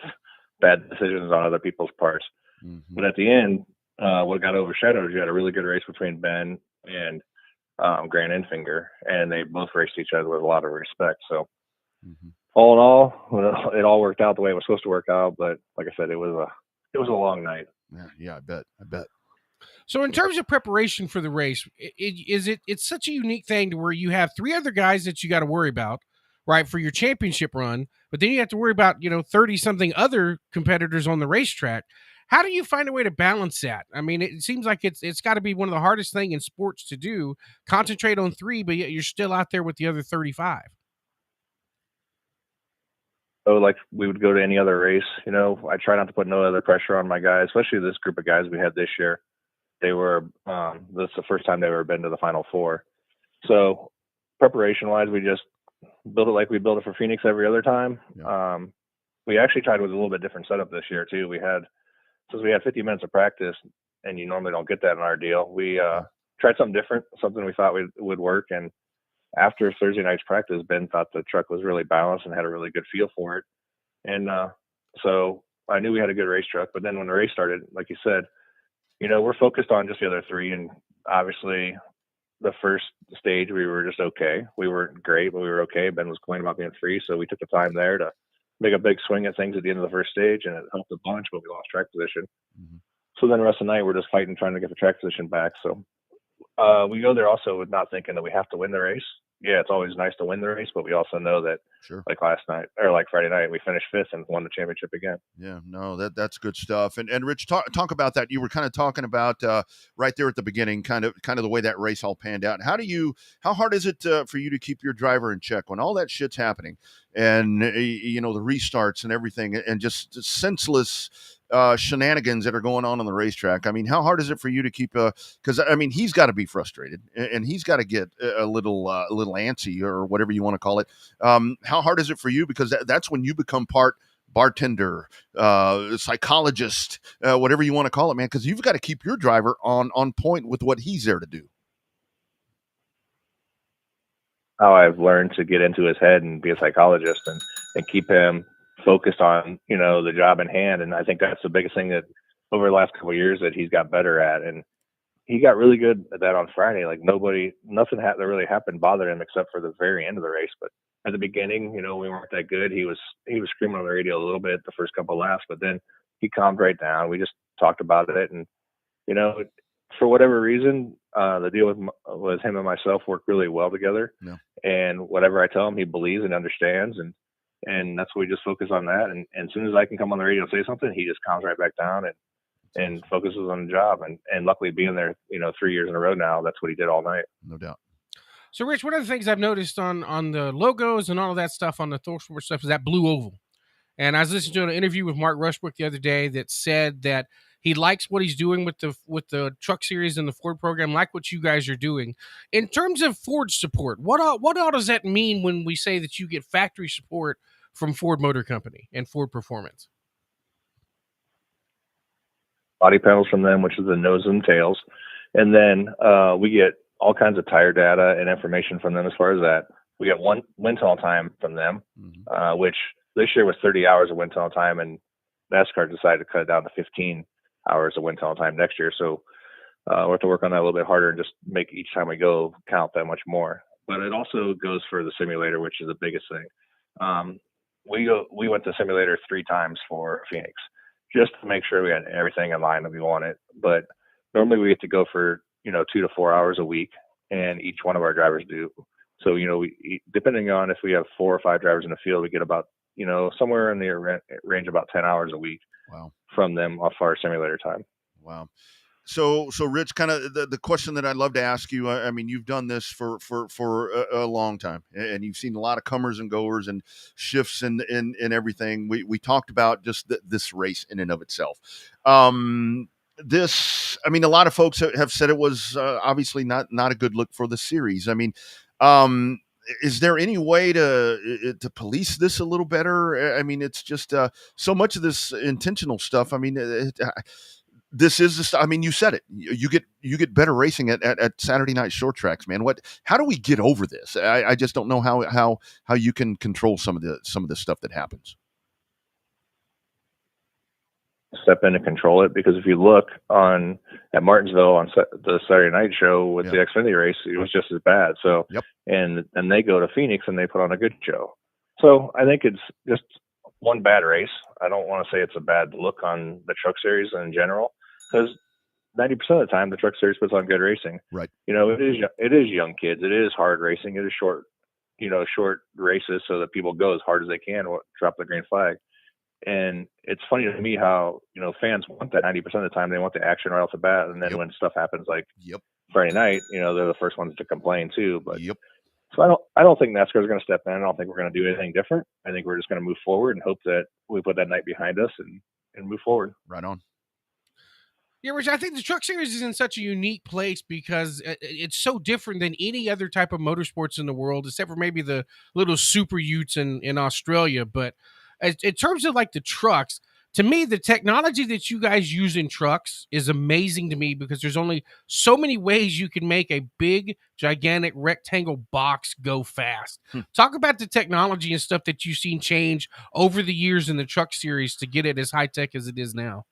bad decisions on other people's parts. Mm-hmm. But at the end, what got overshadowed, you had a really good race between Ben and Grant Enfinger, and they both raced each other with a lot of respect. So all in all, it all worked out the way it was supposed to work out. But like I said, it was a long night. Yeah, I bet. So in terms of preparation for the race, it's such a unique thing to where you have three other guys that you got to worry about, right, for your championship run, but then you have to worry about, 30-something other competitors on the racetrack. How do you find a way to balance that? I mean, it seems like it's got to be one of the hardest things in sports to do, concentrate on three, but yet you're still out there with the other 35. So like we would go to any other race, I try not to put no other pressure on my guys, especially this group of guys we had this year. They were, this is the first time they've ever been to the Final Four. So preparation-wise, we just build it like we build it for Phoenix every other time. Yeah. We actually tried with a little bit different setup this year too. Since we had 50 minutes of practice, and you normally don't get that in our deal, we tried something different, something we thought would work. And after Thursday night's practice, Ben thought the truck was really balanced and had a really good feel for it. And so I knew we had a good race truck. But then when the race started, like you said, we're focused on just the other three. And obviously the first stage, we were just okay. We weren't great, but we were okay. Ben was complaining about being free. So we took the time there to make a big swing at things at the end of the first stage, and it helped a bunch, but we lost track position. Mm-hmm. So then the rest of the night, we're just fighting, trying to get the track position back. So we go there also with not thinking that we have to win the race. Yeah, it's always nice to win the race, but we also know that, like last night or like Friday night, we finished fifth and won the championship again. Yeah, no, that's good stuff. And Rich, talk about that. You were kind of talking about right there at the beginning, kind of the way that race all panned out. How hard is it for you to keep your driver in check when all that shit's happening, and the restarts and everything, and just senseless shenanigans that are going on the racetrack? I mean, how hard is it for you to keep because he's got to be frustrated and he's got to get a little antsy or whatever you want to call it. How hard is it for you, because that's when you become part bartender, psychologist, whatever you want to call it, man, because you've got to keep your driver on point with what he's there to do. How I've learned to get into his head and be a psychologist and keep him focused on, the job in hand. And I think that's the biggest thing that over the last couple of years that he's got better at. And he got really good at that on Friday. Like nothing that really happened bothered him except for the very end of the race. But at the beginning, we weren't that good. He was screaming on the radio a little bit the first couple of laps, but then he calmed right down. We just talked about it. And, for whatever reason, the deal with him and myself worked really well together. Yeah. And whatever I tell him, he believes and understands. And that's what we just focus on that. And as soon as I can come on the radio and say something, he just calms right back down and focuses on the job. And luckily being there, 3 years in a row now, that's what he did all night. No doubt. So, Rich, one of the things I've noticed on the logos and all of that stuff on the ThorSport stuff is that blue oval. And I was listening to an interview with Mark Rushbrook the other day that said that he likes what he's doing with the truck series and the Ford program, like what you guys are doing. In terms of Ford support, what all does that mean when we say that you get factory support from Ford Motor Company and Ford Performance? Body panels from them, which is the nose and tails. And then we get all kinds of tire data and information from them as far as that. We get one wind tunnel time from them, which this year was 30 hours of wind tunnel time, and NASCAR decided to cut it down to 15 hours of wind tunnel time next year. So we'll have to work on that a little bit harder and just make each time we go count that much more. But it also goes for the simulator, which is the biggest thing. We went to simulator 3 times for Phoenix just to make sure we had everything in line that we wanted. But normally we get to go for 2 to 4 hours a week, and each one of our drivers do. So we, depending on if we have 4 or 5 drivers in the field, we get about somewhere in the range about 10 hours a week. Wow. From them off our simulator time. Wow. So Rich, kind of the question that I'd love to ask you, I mean, you've done this for a long time, and you've seen a lot of comers and goers and shifts and everything. We talked about just this race in and of itself. A lot of folks have said it was obviously not a good look for the series. I mean, is there any way to police this a little better? I mean, it's just so much of this intentional stuff. I mean, this is the stuff. I mean, you said it. You get better racing at Saturday night short tracks, man. How do we get over this? I just don't know how you can control some of the stuff that happens. Step in and control it, because if you look at Martinsville on the Saturday night show with the Xfinity race, it was just as bad. So, and they go to Phoenix and they put on a good show. So I think it's just one bad race. I don't want to say it's a bad look on the truck series in general, because 90% of the time the truck series puts on good racing. Right. It is young kids. It is hard racing. It is short races so that people go as hard as they can, drop the green flag. And it's funny to me how, fans want that 90% of the time. They want the action right off the bat. And then when stuff happens like Friday night, they're the first ones to complain too. But so I don't think NASCAR is going to step in. I don't think we're going to do anything different. I think we're just going to move forward and hope that we put that night behind us and move forward. Right on. Yeah, Rich, I think the truck series is in such a unique place because it's so different than any other type of motorsports in the world, except for maybe the little super utes in Australia. But in terms of like the trucks, to me, the technology that you guys use in trucks is amazing to me, because there's only so many ways you can make a big, gigantic rectangle box go fast. Talk about the technology and stuff that you've seen change over the years in the truck series to get it as high tech as it is now.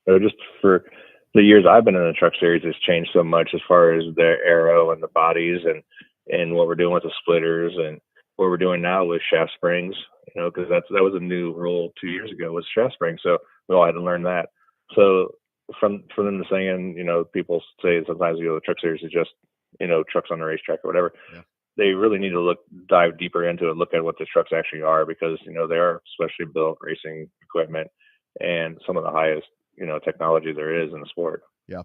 So just for the years I've been in the truck series, it's changed so much as far as the aero and the bodies and what we're doing with the splitters and what we're doing now with shaft springs, because that was a new rule 2 years ago, was shaft springs. So we all had to learn that. So from them to saying, people say sometimes, the truck series is just, trucks on the racetrack or whatever. Yeah. They really need to dive deeper into it, look at what the trucks actually are, because, they are specially built racing equipment and some of the highest, technology there is in the sport. Yeah.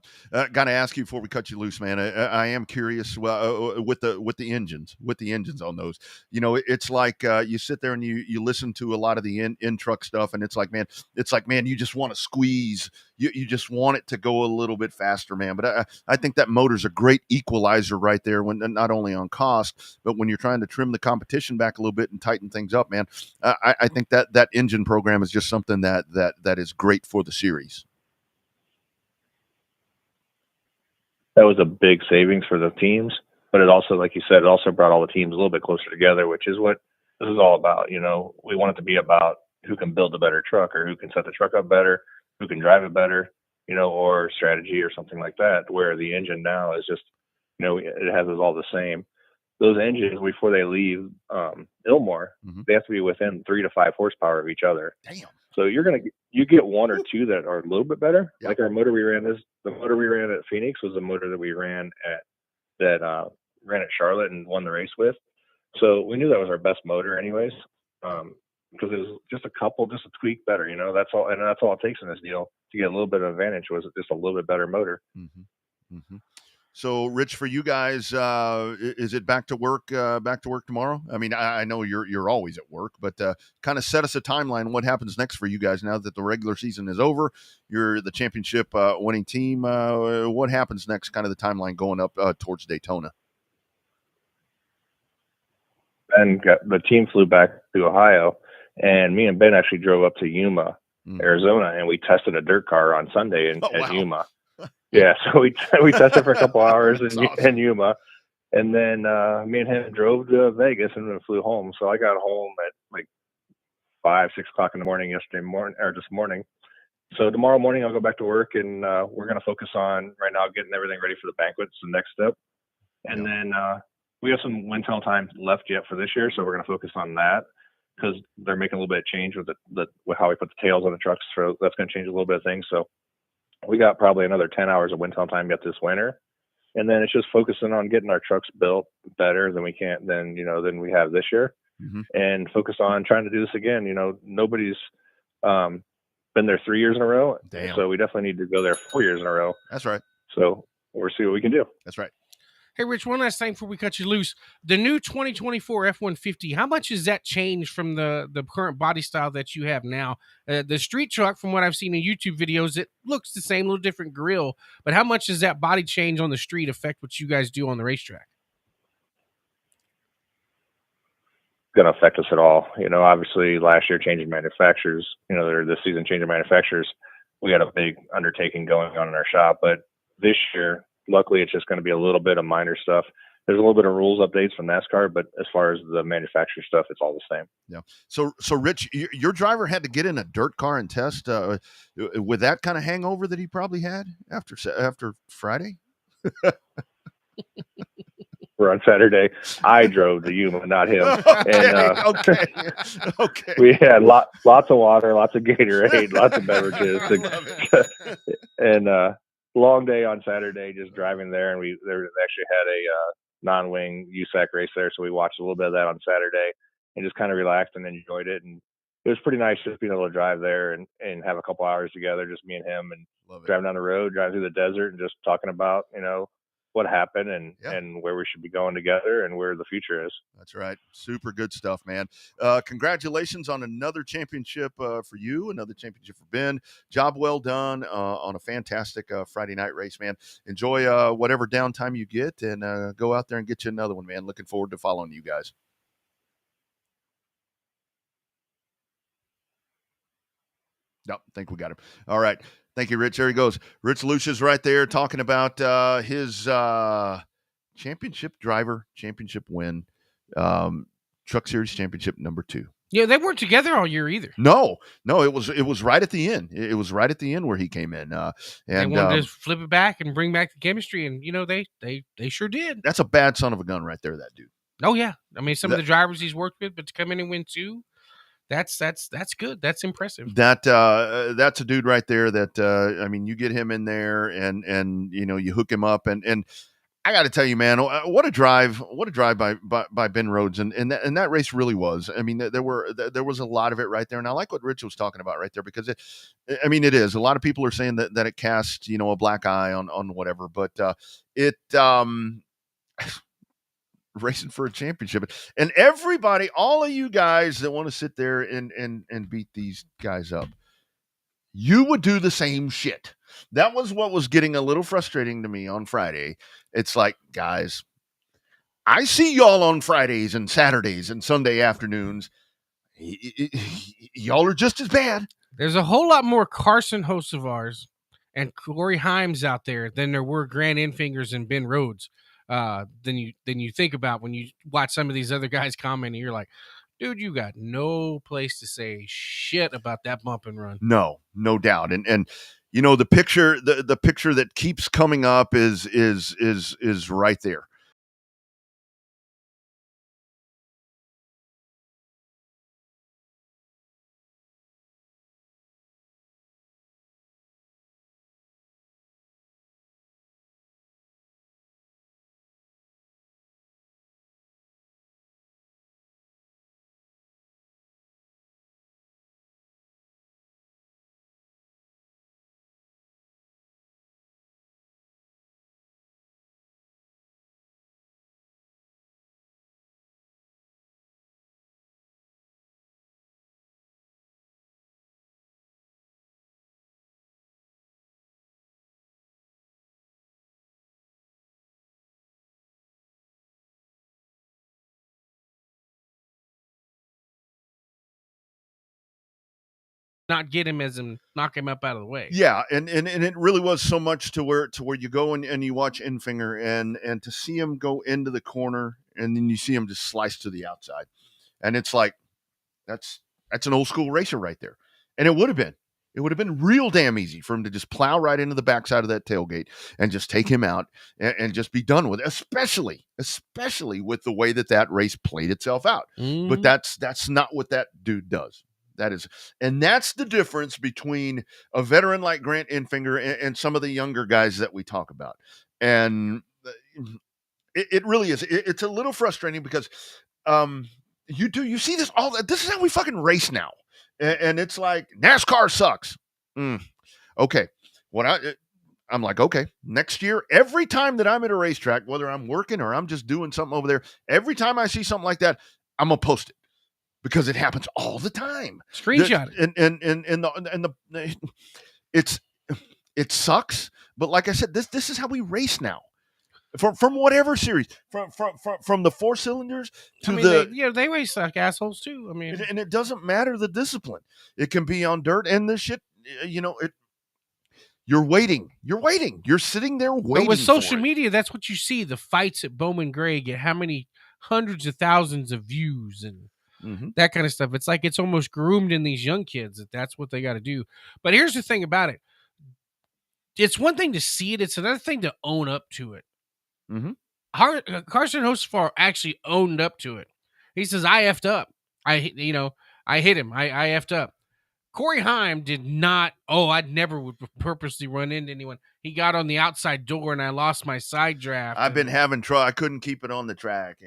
Got to ask you before we cut you loose, man. I am curious with the engines on those. You know, it's like you sit there and you listen to a lot of the in truck stuff, and it's like, man, you just want to squeeze. You just want it to go a little bit faster, man. But I think that motor's a great equalizer right there, when not only on cost, but when you're trying to trim the competition back a little bit and tighten things up, man. I think that engine program is just something that is great for the series. That was a big savings for the teams, but it also, like you said, it also brought all the teams a little bit closer together, which is what this is all about. You know, we want it to be about who can build a better truck, or who can set the truck up better, who can drive it better, you know, or strategy or something like that, where the engine now is just, you know, it has us all the same. Those engines, before they leave Ilmore, they have to be within 3 to 5 horsepower of each other. Damn. So you get one or two that are a little bit better. Yep. Like our motor we ran the motor we ran at Phoenix was the motor that we ran at Charlotte and won the race with. So we knew that was our best motor anyways, because it was just a tweak better, you know. That's all it takes in this deal to get a little bit of advantage, was just a little bit better motor. Mm-hmm. Mm-hmm. So, Rich, for you guys, is it back to work tomorrow? I mean, I know you're always at work, but kind of set us a timeline. What happens next for you guys now that the regular season is over? You're the championship winning team. What happens next? Kind of the timeline going up towards Daytona. And the team flew back to Ohio, and me and Ben actually drove up to Yuma, Arizona, and we tested a dirt car on Sunday at Yuma. Yeah, so we tested for a couple hours in Yuma, and then me and him drove to Vegas and then flew home. So I got home at like 5, 6 o'clock in the morning this morning. So tomorrow morning I'll go back to work, and we're gonna focus on right now getting everything ready for the banquet. It's the next step, and then we have some wind tunnel time left yet for this year, so we're gonna focus on that, because they're making a little bit of change with with how we put the tails on the trucks. So that's gonna change a little bit of things. So we got probably another 10 hours of wind tunnel time yet this winter. And then it's just focusing on getting our trucks built better than we we have this year, and focus on trying to do this again. You know, nobody's been there 3 years in a row. Damn. So we definitely need to go there 4 years in a row. That's right. So we'll see what we can do. That's right. Hey, Rich, one last thing before we cut you loose. The new 2024 F-150, how much has that changed from the current body style that you have now? The street truck, from what I've seen in YouTube videos, it looks the same, a little different grill. But how much does that body change on the street affect what you guys do on the racetrack? Going to affect us at all. You know, obviously last year changing manufacturers, or this season changing manufacturers, we had a big undertaking going on in our shop. But this year, luckily, it's just going to be a little bit of minor stuff. There's a little bit of rules updates from NASCAR, but as far as the manufacturer stuff, it's all the same. Yeah. So Rich, your driver had to get in a dirt car and test with that kind of hangover that he probably had after Friday. We're on Saturday. I drove to Yuma, not him. Okay. We had lots of water, lots of Gatorade, lots of beverages, and long day on Saturday, just driving there. And they actually had a non-wing USAC race there, so we watched a little bit of that on Saturday and just kind of relaxed and enjoyed it. And it was pretty nice just being able to drive there and have a couple hours together, just me and him, and driving down the road, driving through the desert, and just talking about what happened and where we should be going together and where the future is. That's right. Super good stuff, man. Congratulations on another championship for you, another championship for Ben. Job well done on a fantastic Friday night race, man. Enjoy whatever downtime you get, and go out there and get you another one, man. Looking forward to following you guys. Nope, I think we got him. All right. Thank you, Rich. There he goes. Rich Lucia's right there talking about his championship win, Truck Series Championship number 2. Yeah, they weren't together all year either. No, it was right at the end. It was right at the end where he came in. And they wanted to flip it back and bring back the chemistry, and they sure did. That's a bad son of a gun right there, that dude. Oh yeah, I mean some of the drivers he's worked with, but to come in and win 2. That's good. That's impressive. That's a dude right there that I mean, you get him in there and you hook him up and I got to tell you, man, what a drive by Ben Rhodes, and that race really was. I mean, there was a lot of it right there, and I like what Rich was talking about right there because it is. A lot of people are saying that it casts a black eye on whatever, but racing for a championship, and everybody, all of you guys that want to sit there and beat these guys up, you would do the same shit. That was what was getting a little frustrating to me on Friday. It's like, guys, I see y'all on Fridays and Saturdays and Sunday afternoons. Y'all are just as bad. There's a whole lot more Carson Hosevars and Corey Himes out there than there were Grant Infingers and Ben Rhodes. Than you think about when you watch some of these other guys comment, and you're like, dude, you got no place to say shit about that bump and run. No doubt. And the picture that keeps coming up is right there. Not get him as in knock him up out of the way. Yeah, and it really was so much to where you go and you watch Infinger and to see him go into the corner and then you see him just slice to the outside. And it's like that's an old school racer right there. And it would have been real damn easy for him to just plow right into the backside of that tailgate and just take him out and just be done with it, especially with the way that race played itself out. Mm-hmm. But that's not what that dude does. And that's the difference between a veteran like Grant Infinger and some of the younger guys that we talk about. And it really is. It's a little frustrating because you see this this is how we fucking race now. And it's like NASCAR sucks. Okay. I'm like, okay, next year, every time that I'm at a racetrack, whether I'm working or I'm just doing something over there, every time I see something like that, I'm going to post it. Because it happens all the time. Screenshot it. It sucks, but like I said, this is how we race now. From whatever series, from the 4 cylinders to they race like assholes too. I mean, and it doesn't matter the discipline. It can be on dirt and this shit. You're waiting. You're sitting there waiting. But with social media, that's what you see. The fights at Bowman Gray get how many hundreds of thousands of views and. Mm-hmm. That kind of stuff. It's like it's almost groomed in these young kids that's what they got to do. But here's the thing about it. It's one thing to see it. It's another thing to own up to it. Mm-hmm. Carson Hosefar actually owned up to it. He says, I effed up. I hit him. I effed up. Corey Heim did not. I'd never would purposely run into anyone. He got on the outside door and I lost my side draft. I've been having trouble. I couldn't keep it on the track.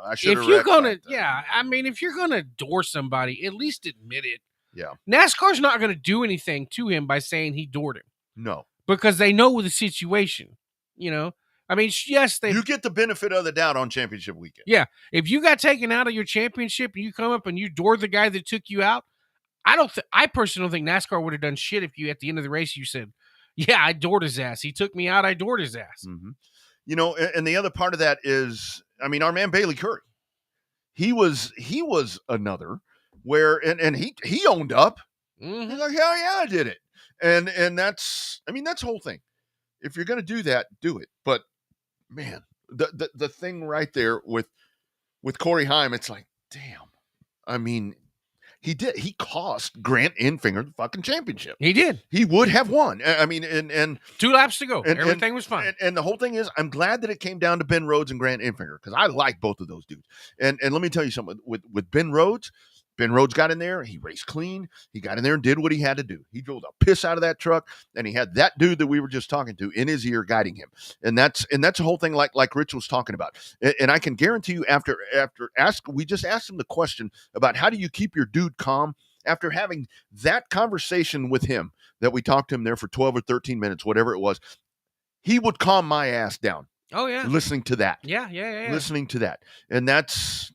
I should have. If you're gonna, if you're gonna door somebody, at least admit it. Yeah. NASCAR's not gonna do anything to him by saying he doored him. No, because they know the situation. I mean, yes, you get the benefit of the doubt on championship weekend. Yeah, if you got taken out of your championship and you come up and you door the guy that took you out, I personally don't think NASCAR would have done shit if you at the end of the race you said, "Yeah, I doored his ass. He took me out. I doored his ass." Mm-hmm. And the other part of that is, I mean, our man Bailey Curry, he was another where, and he owned up. Mm-hmm. He's like, hell yeah, I did it. And that's the whole thing. If you're going to do that, do it. But man, the thing right there with Corey Heim, it's like, damn. I mean, he cost Grant Infinger the fucking championship. He did. He would have won. I mean, and 2 laps to go. Everything was fine. And the whole thing is, I'm glad that it came down to Ben Rhodes and Grant Infinger because I like both of those dudes. And let me tell you something with Ben Rhodes Ben Rhodes got in there. He raced clean. He got in there and did what he had to do. He drove the piss out of that truck, and he had that dude that we were just talking to in his ear guiding him. And that's a whole thing like Rich was talking about. And I can guarantee you we just asked him the question about how do you keep your dude calm after having that conversation with him that we talked to him there for 12 or 13 minutes, whatever it was. He would calm my ass down. Oh, yeah. Listening to that. Yeah. Listening to that. And that's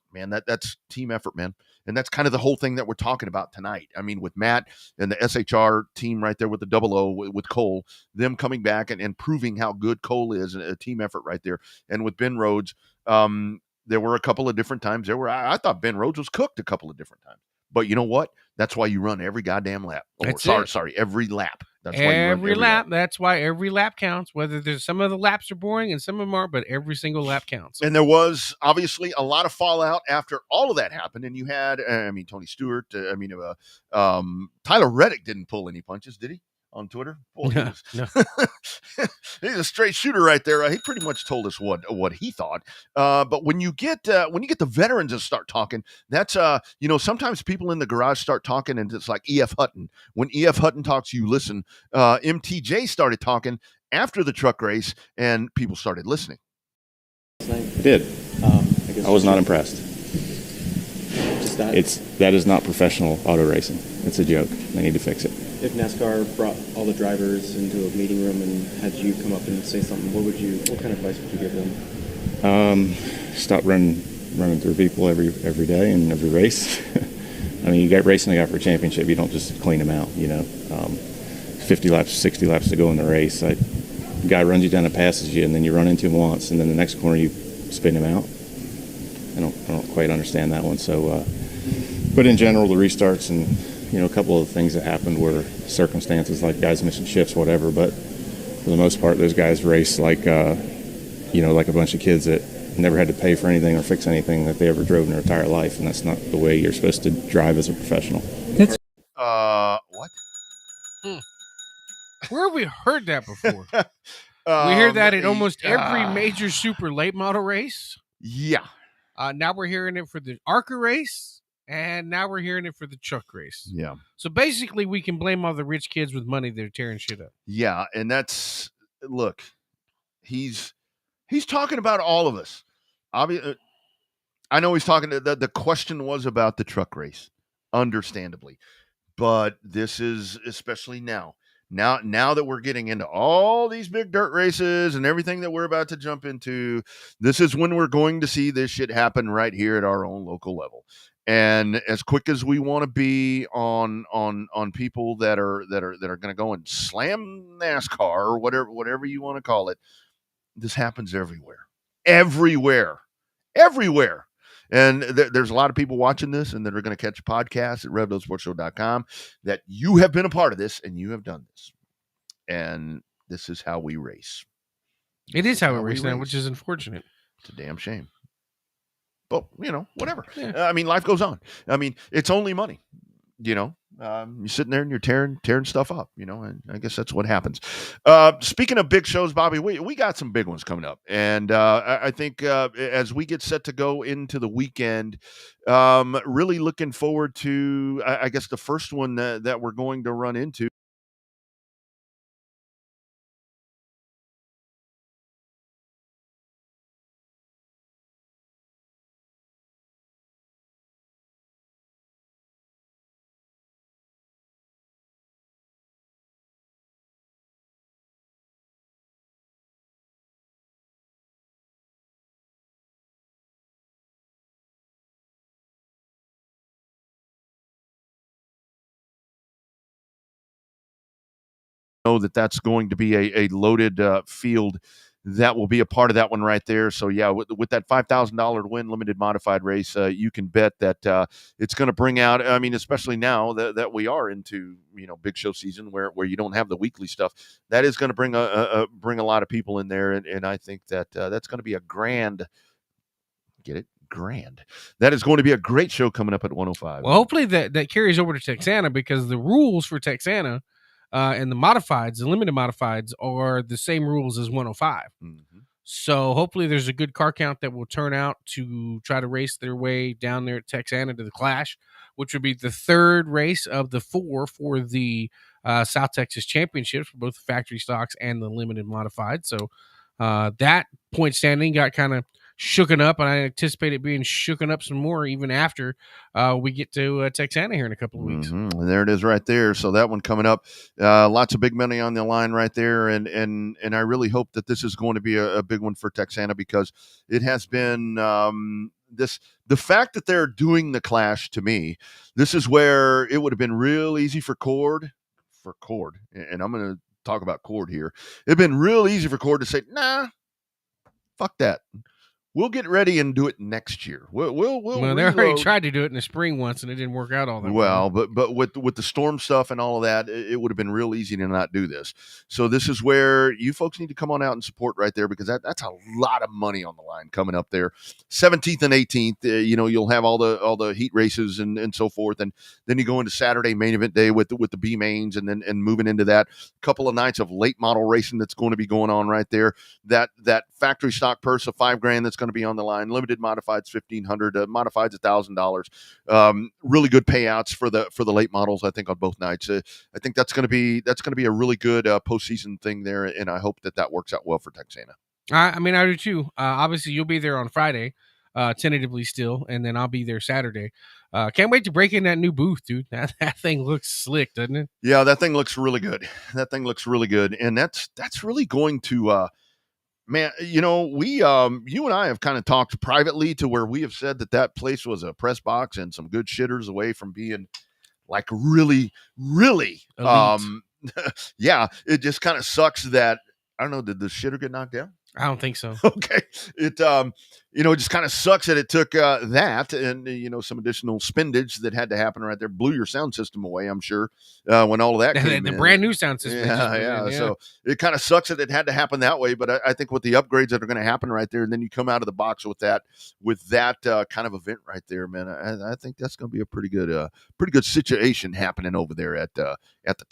team effort, man. And that's kind of the whole thing that we're talking about tonight. I mean, with Matt and the SHR team right there with the 00 with Cole, them coming back and proving how good Cole is, and a team effort right there. And with Ben Rhodes, there were a couple of different times I thought Ben Rhodes was cooked a couple of different times. But you know what? That's why you run every goddamn lap. Every lap. That's why you run every lap. That's why every lap counts. Whether there's some of the laps are boring and some of them aren't, but every single lap counts. And there was obviously a lot of fallout after all of that happened. And you had, Tony Stewart. Tyler Reddick didn't pull any punches, did he? On Twitter? Boy, no. He's a straight shooter right there. He pretty much told us what he thought. But when you get the veterans to start talking, that's sometimes people in the garage start talking, and it's like E.F. Hutton. When E.F. Hutton talks, you listen. MTJ started talking after the truck race, and people started listening. I did. I was not impressed. That is not professional auto racing. It's a joke. They need to fix it. If NASCAR brought all the drivers into a meeting room and had you come up and say something, what kind of advice would you give them? Stop running through people every day and every race. I mean, you got racing a guy for a championship. You don't just clean him out, 50 laps, 60 laps to go in the race. The guy runs you down and passes you, and then you run into him once, and then the next corner you spin him out. I don't quite understand that one. So, but in general, the restarts and a couple of things that happened were circumstances like guys missing shifts, whatever. But for the most part, those guys race like a bunch of kids that never had to pay for anything or fix anything that they ever drove in their entire life, and that's not the way you're supposed to drive as a professional. What? Where have we heard that before? We hear that at almost every major super late model race. Yeah. Now we're hearing it for the ARCA race. And now we're hearing it for the truck race. Yeah. So basically, we can blame all the rich kids with money that are tearing shit up. Yeah, and look, he's talking about all of us. I know he's talking. The question was about the truck race, understandably, but this is especially now that we're getting into all these big dirt races and everything that we're about to jump into. This is when we're going to see this shit happen right here at our own local level. And as quick as we want to be on people that are going to go and slam NASCAR or whatever you want to call it, this happens everywhere. And there's a lot of people watching this, and that are going to catch a podcast at RevvedUpSportsShow.com that you have been a part of this and you have done this. And this is how we race. It is how we race now, which is unfortunate. It's a damn shame. But, whatever. Yeah. I mean, life goes on. I mean, it's only money, you're sitting there and you're tearing stuff up, and I guess that's what happens. Speaking of big shows, Bobby, we got some big ones coming up. And I think as we get set to go into the weekend, really looking forward to, I guess, the first one that we're going to run into. Know that's going to be a loaded field that will be a part of that one right there. So yeah, with that $5,000 to win limited modified race, you can bet that it's going to bring out, I mean, especially now that we are into big show season where you don't have the weekly stuff, that is going to bring a lot of people in there, and I think that that's going to be a grand. Get it? Grand. That is going to be a great show coming up at 105. Well, hopefully that carries over to Texana, because the rules for Texana and the modifieds, the limited modifieds, are the same rules as 105. Mm-hmm. So hopefully there's a good car count that will turn out to try to race their way down there at Texana to the Clash, which would be the third race of the 4 for the South Texas Championships for both the factory stocks and the limited modified. So that point standing got kind of shooken up, and I anticipate it being shooken up some more even after we get to Texana here in a couple of weeks. Mm-hmm. And there it is right there. So that one coming up, lots of big money on the line right there. And I really hope that this is going to be a big one for Texana, because it has been the fact that they're doing the Clash, to me, this is where it would have been real easy for Cord, and I'm going to talk about Cord here. It'd been real easy for Cord to say, nah, fuck that. We'll get ready and do it next year. We'll they already tried to do it in the spring once, and it didn't work out all that well. But with the storm stuff and all of that, it would have been real easy to not do this. So this is where you folks need to come on out and support right there, because that's a lot of money on the line coming up there. 17th and 18th, you'll have all the heat races and so forth, and then you go into Saturday main event day with the B mains, and then moving into that couple of nights of late model racing that's going to be going on right there. That factory stock purse of $5,000 that's going to be on the line. Limited modifieds $1,500, modifieds $1,000. Really good payouts for the late models, I think, on both nights. I think that's going to be a really good postseason thing there, and I hope that works out well for Texana. I do too. Obviously, you'll be there on Friday, tentatively still, and then I'll be there Saturday. Can't wait to break in that new booth, dude. That thing looks slick, doesn't it? Yeah, that thing looks really good. And that's really going to. Man, we, you and I have kind of talked privately to where we have said that place was a press box and some good shitters away from being like really, really, yeah, it just kind of sucks that, I don't know, did the shitter get knocked down? I don't think so. Okay. It, it just kind of sucks that it took that and, some additional spindage that had to happen right there. Blew your sound system away, I'm sure, when all of that came the in. brand new sound system. Yeah. So it kind of sucks that it had to happen that way. But I think with the upgrades that are going to happen right there, and then you come out of the box with that kind of event right there, man, I think that's going to be a pretty good situation happening over there at the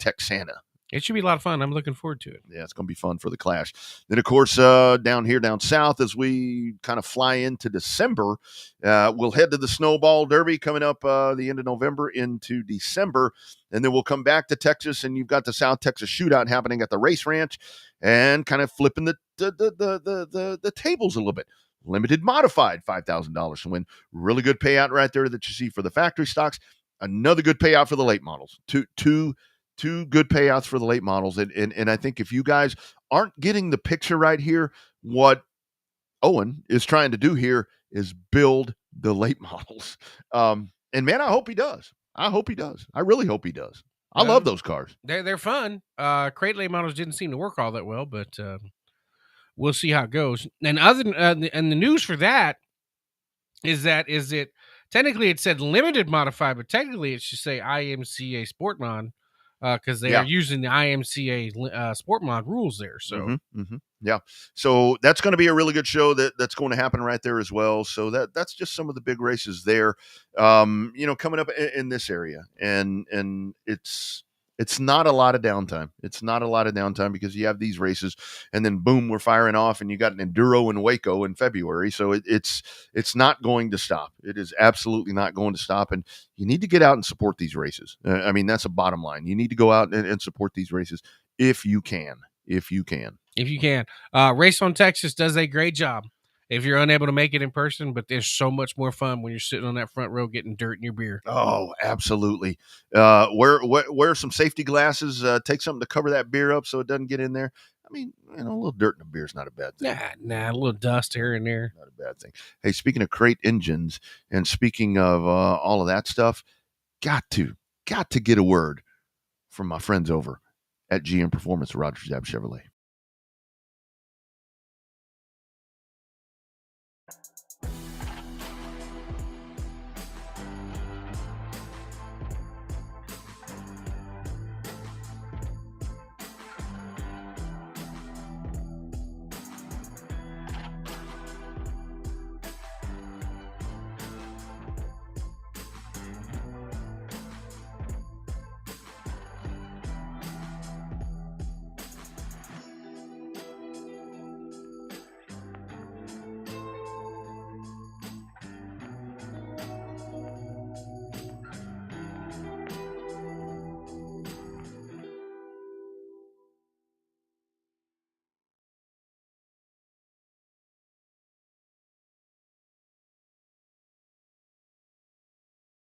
Texana. It should be a lot of fun. I'm looking forward to it. Yeah, it's going to be fun for the Clash. Then, of course, down south, as we kind of fly into December, we'll head to the Snowball Derby coming up the end of November into December. And then we'll come back to Texas, and you've got the South Texas Shootout happening at the Race Ranch, and kind of flipping the tables a little bit. Limited modified, $5,000 to win. Really good payout right there that you see for the factory stocks. Another good payout for the late models. Two good payouts for the late models. And I think if you guys aren't getting the picture right here, what Owen is trying to do here is build the late models. And man, I hope he does. I really hope he does. I love those cars. They're fun. Crate late models didn't seem to work all that well, but we'll see how it goes. And and the news for that is it technically it said limited modified, but technically it should say IMCA Sport Mod. Because they are using the IMCA Sport Mod rules there. So, yeah. So that's going to be a really good show that's going to happen right there as well. So that's just some of the big races there, coming up in this area. And it's not a lot of downtime. It's not a lot of downtime because you have these races and then boom, we're firing off, and you got an Enduro in Waco in February. So it's not going to stop. It is absolutely not going to stop. And you need to get out and support these races. That's a bottom line. You need to go out and support these races if you can. Race on Texas does a great job if you're unable to make it in person, but there's so much more fun when you're sitting on that front row getting dirt in your beer. Oh, absolutely. Wear some safety glasses, take something to cover that beer up so it doesn't get in there. I mean, a little dirt in the beer is not a bad thing. Nah, a little dust here and there. Not a bad thing. Hey, speaking of crate engines and speaking of all of that stuff, got to get a word from my friends over at GM Performance, Rogers Dab Chevrolet.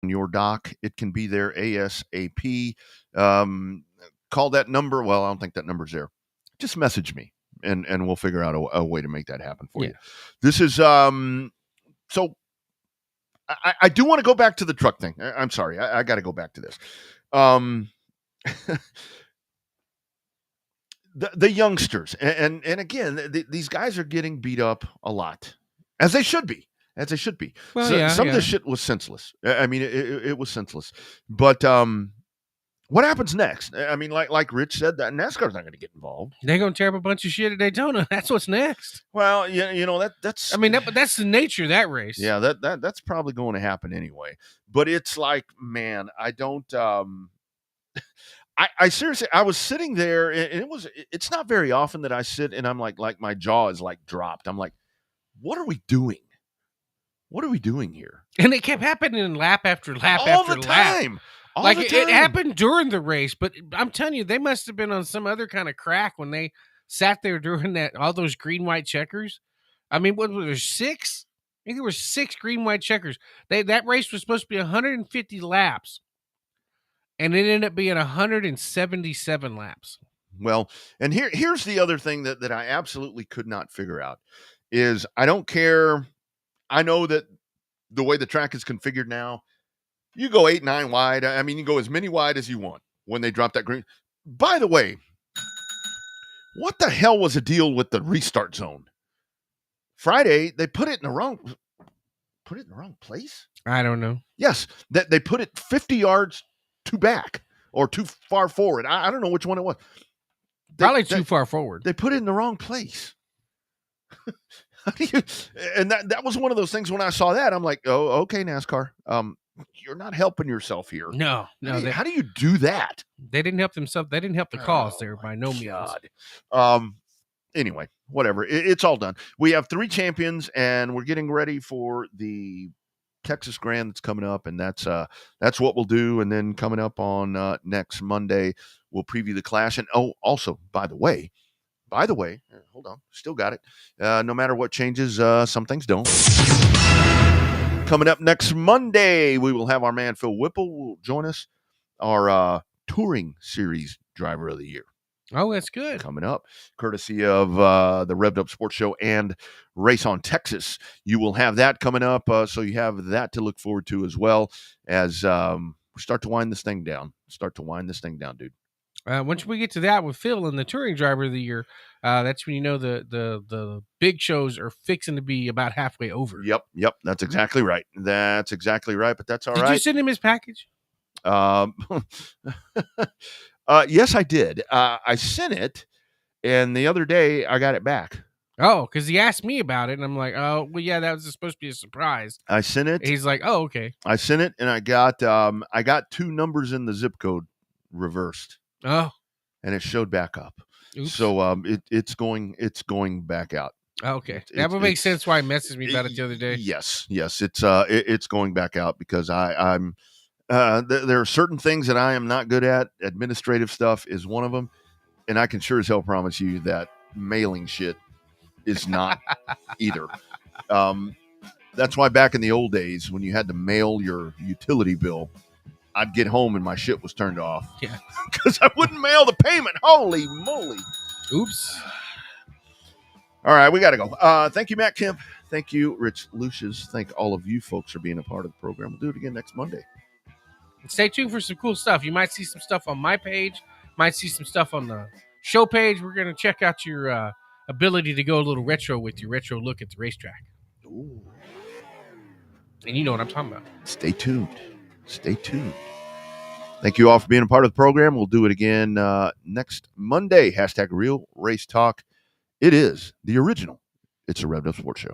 your dock, it can be there ASAP. Call that number. Well, I don't think that number's there. Just message me, and we'll figure out a way to make that happen for you. This is so I do want to go back to the truck thing. I'm sorry. I got to go back to this. The youngsters, and again, these guys are getting beat up a lot, as they should be. Well, some of this shit was senseless. I mean, it was senseless. But what happens next? I mean, like Rich said, that NASCAR's not going to get involved. They're going to tear up a bunch of shit at Daytona. That's what's next. Well, you know that's. I mean, that's the nature of that race. Yeah, that's probably going to happen anyway. But it's like, man, I don't. I seriously, I was sitting there, and it's not very often that I sit and I'm like my jaw is like dropped. I'm like, what are we doing? What are we doing here? And it kept happening lap after lap all after the lap. time. Like it happened during the race, but I'm telling you, they must have been on some other kind of crack when they sat there during all those green white checkers. I mean, what was there, 6? I think there were 6 green white checkers. That race was supposed to be 150 laps. And it ended up being 177 laps. Well, and here's the other thing that I absolutely could not figure out is I don't care. I know that the way the track is configured now, you go 8, 9 wide. I mean, you go as many wide as you want when they drop that green. By the way, what the hell was the deal with the restart zone? Friday, they put it in the wrong place? I don't know. Yes, that they put it 50 yards too back or too far forward. I don't know which one it was. Probably too far forward. They put it in the wrong place. And that was one of those things when I saw that, I'm like, oh, okay, NASCAR. You're not helping yourself here. No. How do you do that? They didn't help themselves. They didn't help the cause there by no means. Anyway, whatever. It's all done. We have 3 champions, and we're getting ready for the Texas Grand that's coming up, and that's what we'll do. And then coming up on next Monday, we'll preview the Clash. And also, by the way, hold on, still got it. No matter what changes, some things don't. Coming up next Monday, we will have our man Phil Whipple will join us, our Touring Series Driver of the Year. Oh, that's good. Coming up, courtesy of the Revved Up Sports Show and Race on Texas. You will have that coming up, so you have that to look forward to as well as we start to wind this thing down. Dude. Once we get to that with Phil and the Touring Driver of the Year, that's when you know the big shows are fixing to be about halfway over. Yep. That's exactly right. But that's all right. Did you send him his package? Yes, I did. I sent it, and the other day I got it back. Oh, because he asked me about it, and I'm like, oh, well, yeah, that was supposed to be a surprise. I sent it. He's like, oh, okay. I sent it, and I got 2 numbers in the zip code reversed. Oh, and it showed back up. Oops. So it's going back out. Okay, that would make sense why he messaged me about it the other day. Yes, it's going back out because I'm. There are certain things that I am not good at. Administrative stuff is one of them, and I can sure as hell promise you that mailing shit is not either. That's why back in the old days when you had to mail your utility bill, I'd get home and my shit was turned off. Yeah, because I wouldn't mail the payment. Holy moly! Oops. All right, we got to go. Thank you, Matt Kemp. Thank you, Rich Lucius. Thank all of you folks for being a part of the program. We'll do it again next Monday. Stay tuned for some cool stuff. You might see some stuff on my page, might see some stuff on the show page. We're going to check out your ability to go a little retro with your retro look at the racetrack. Ooh. And you know what I'm talking about. Stay tuned. Thank you all for being a part of the program. We'll do it again next Monday. #Real Race Talk. It is the original. It's a Revved Up Sports Show.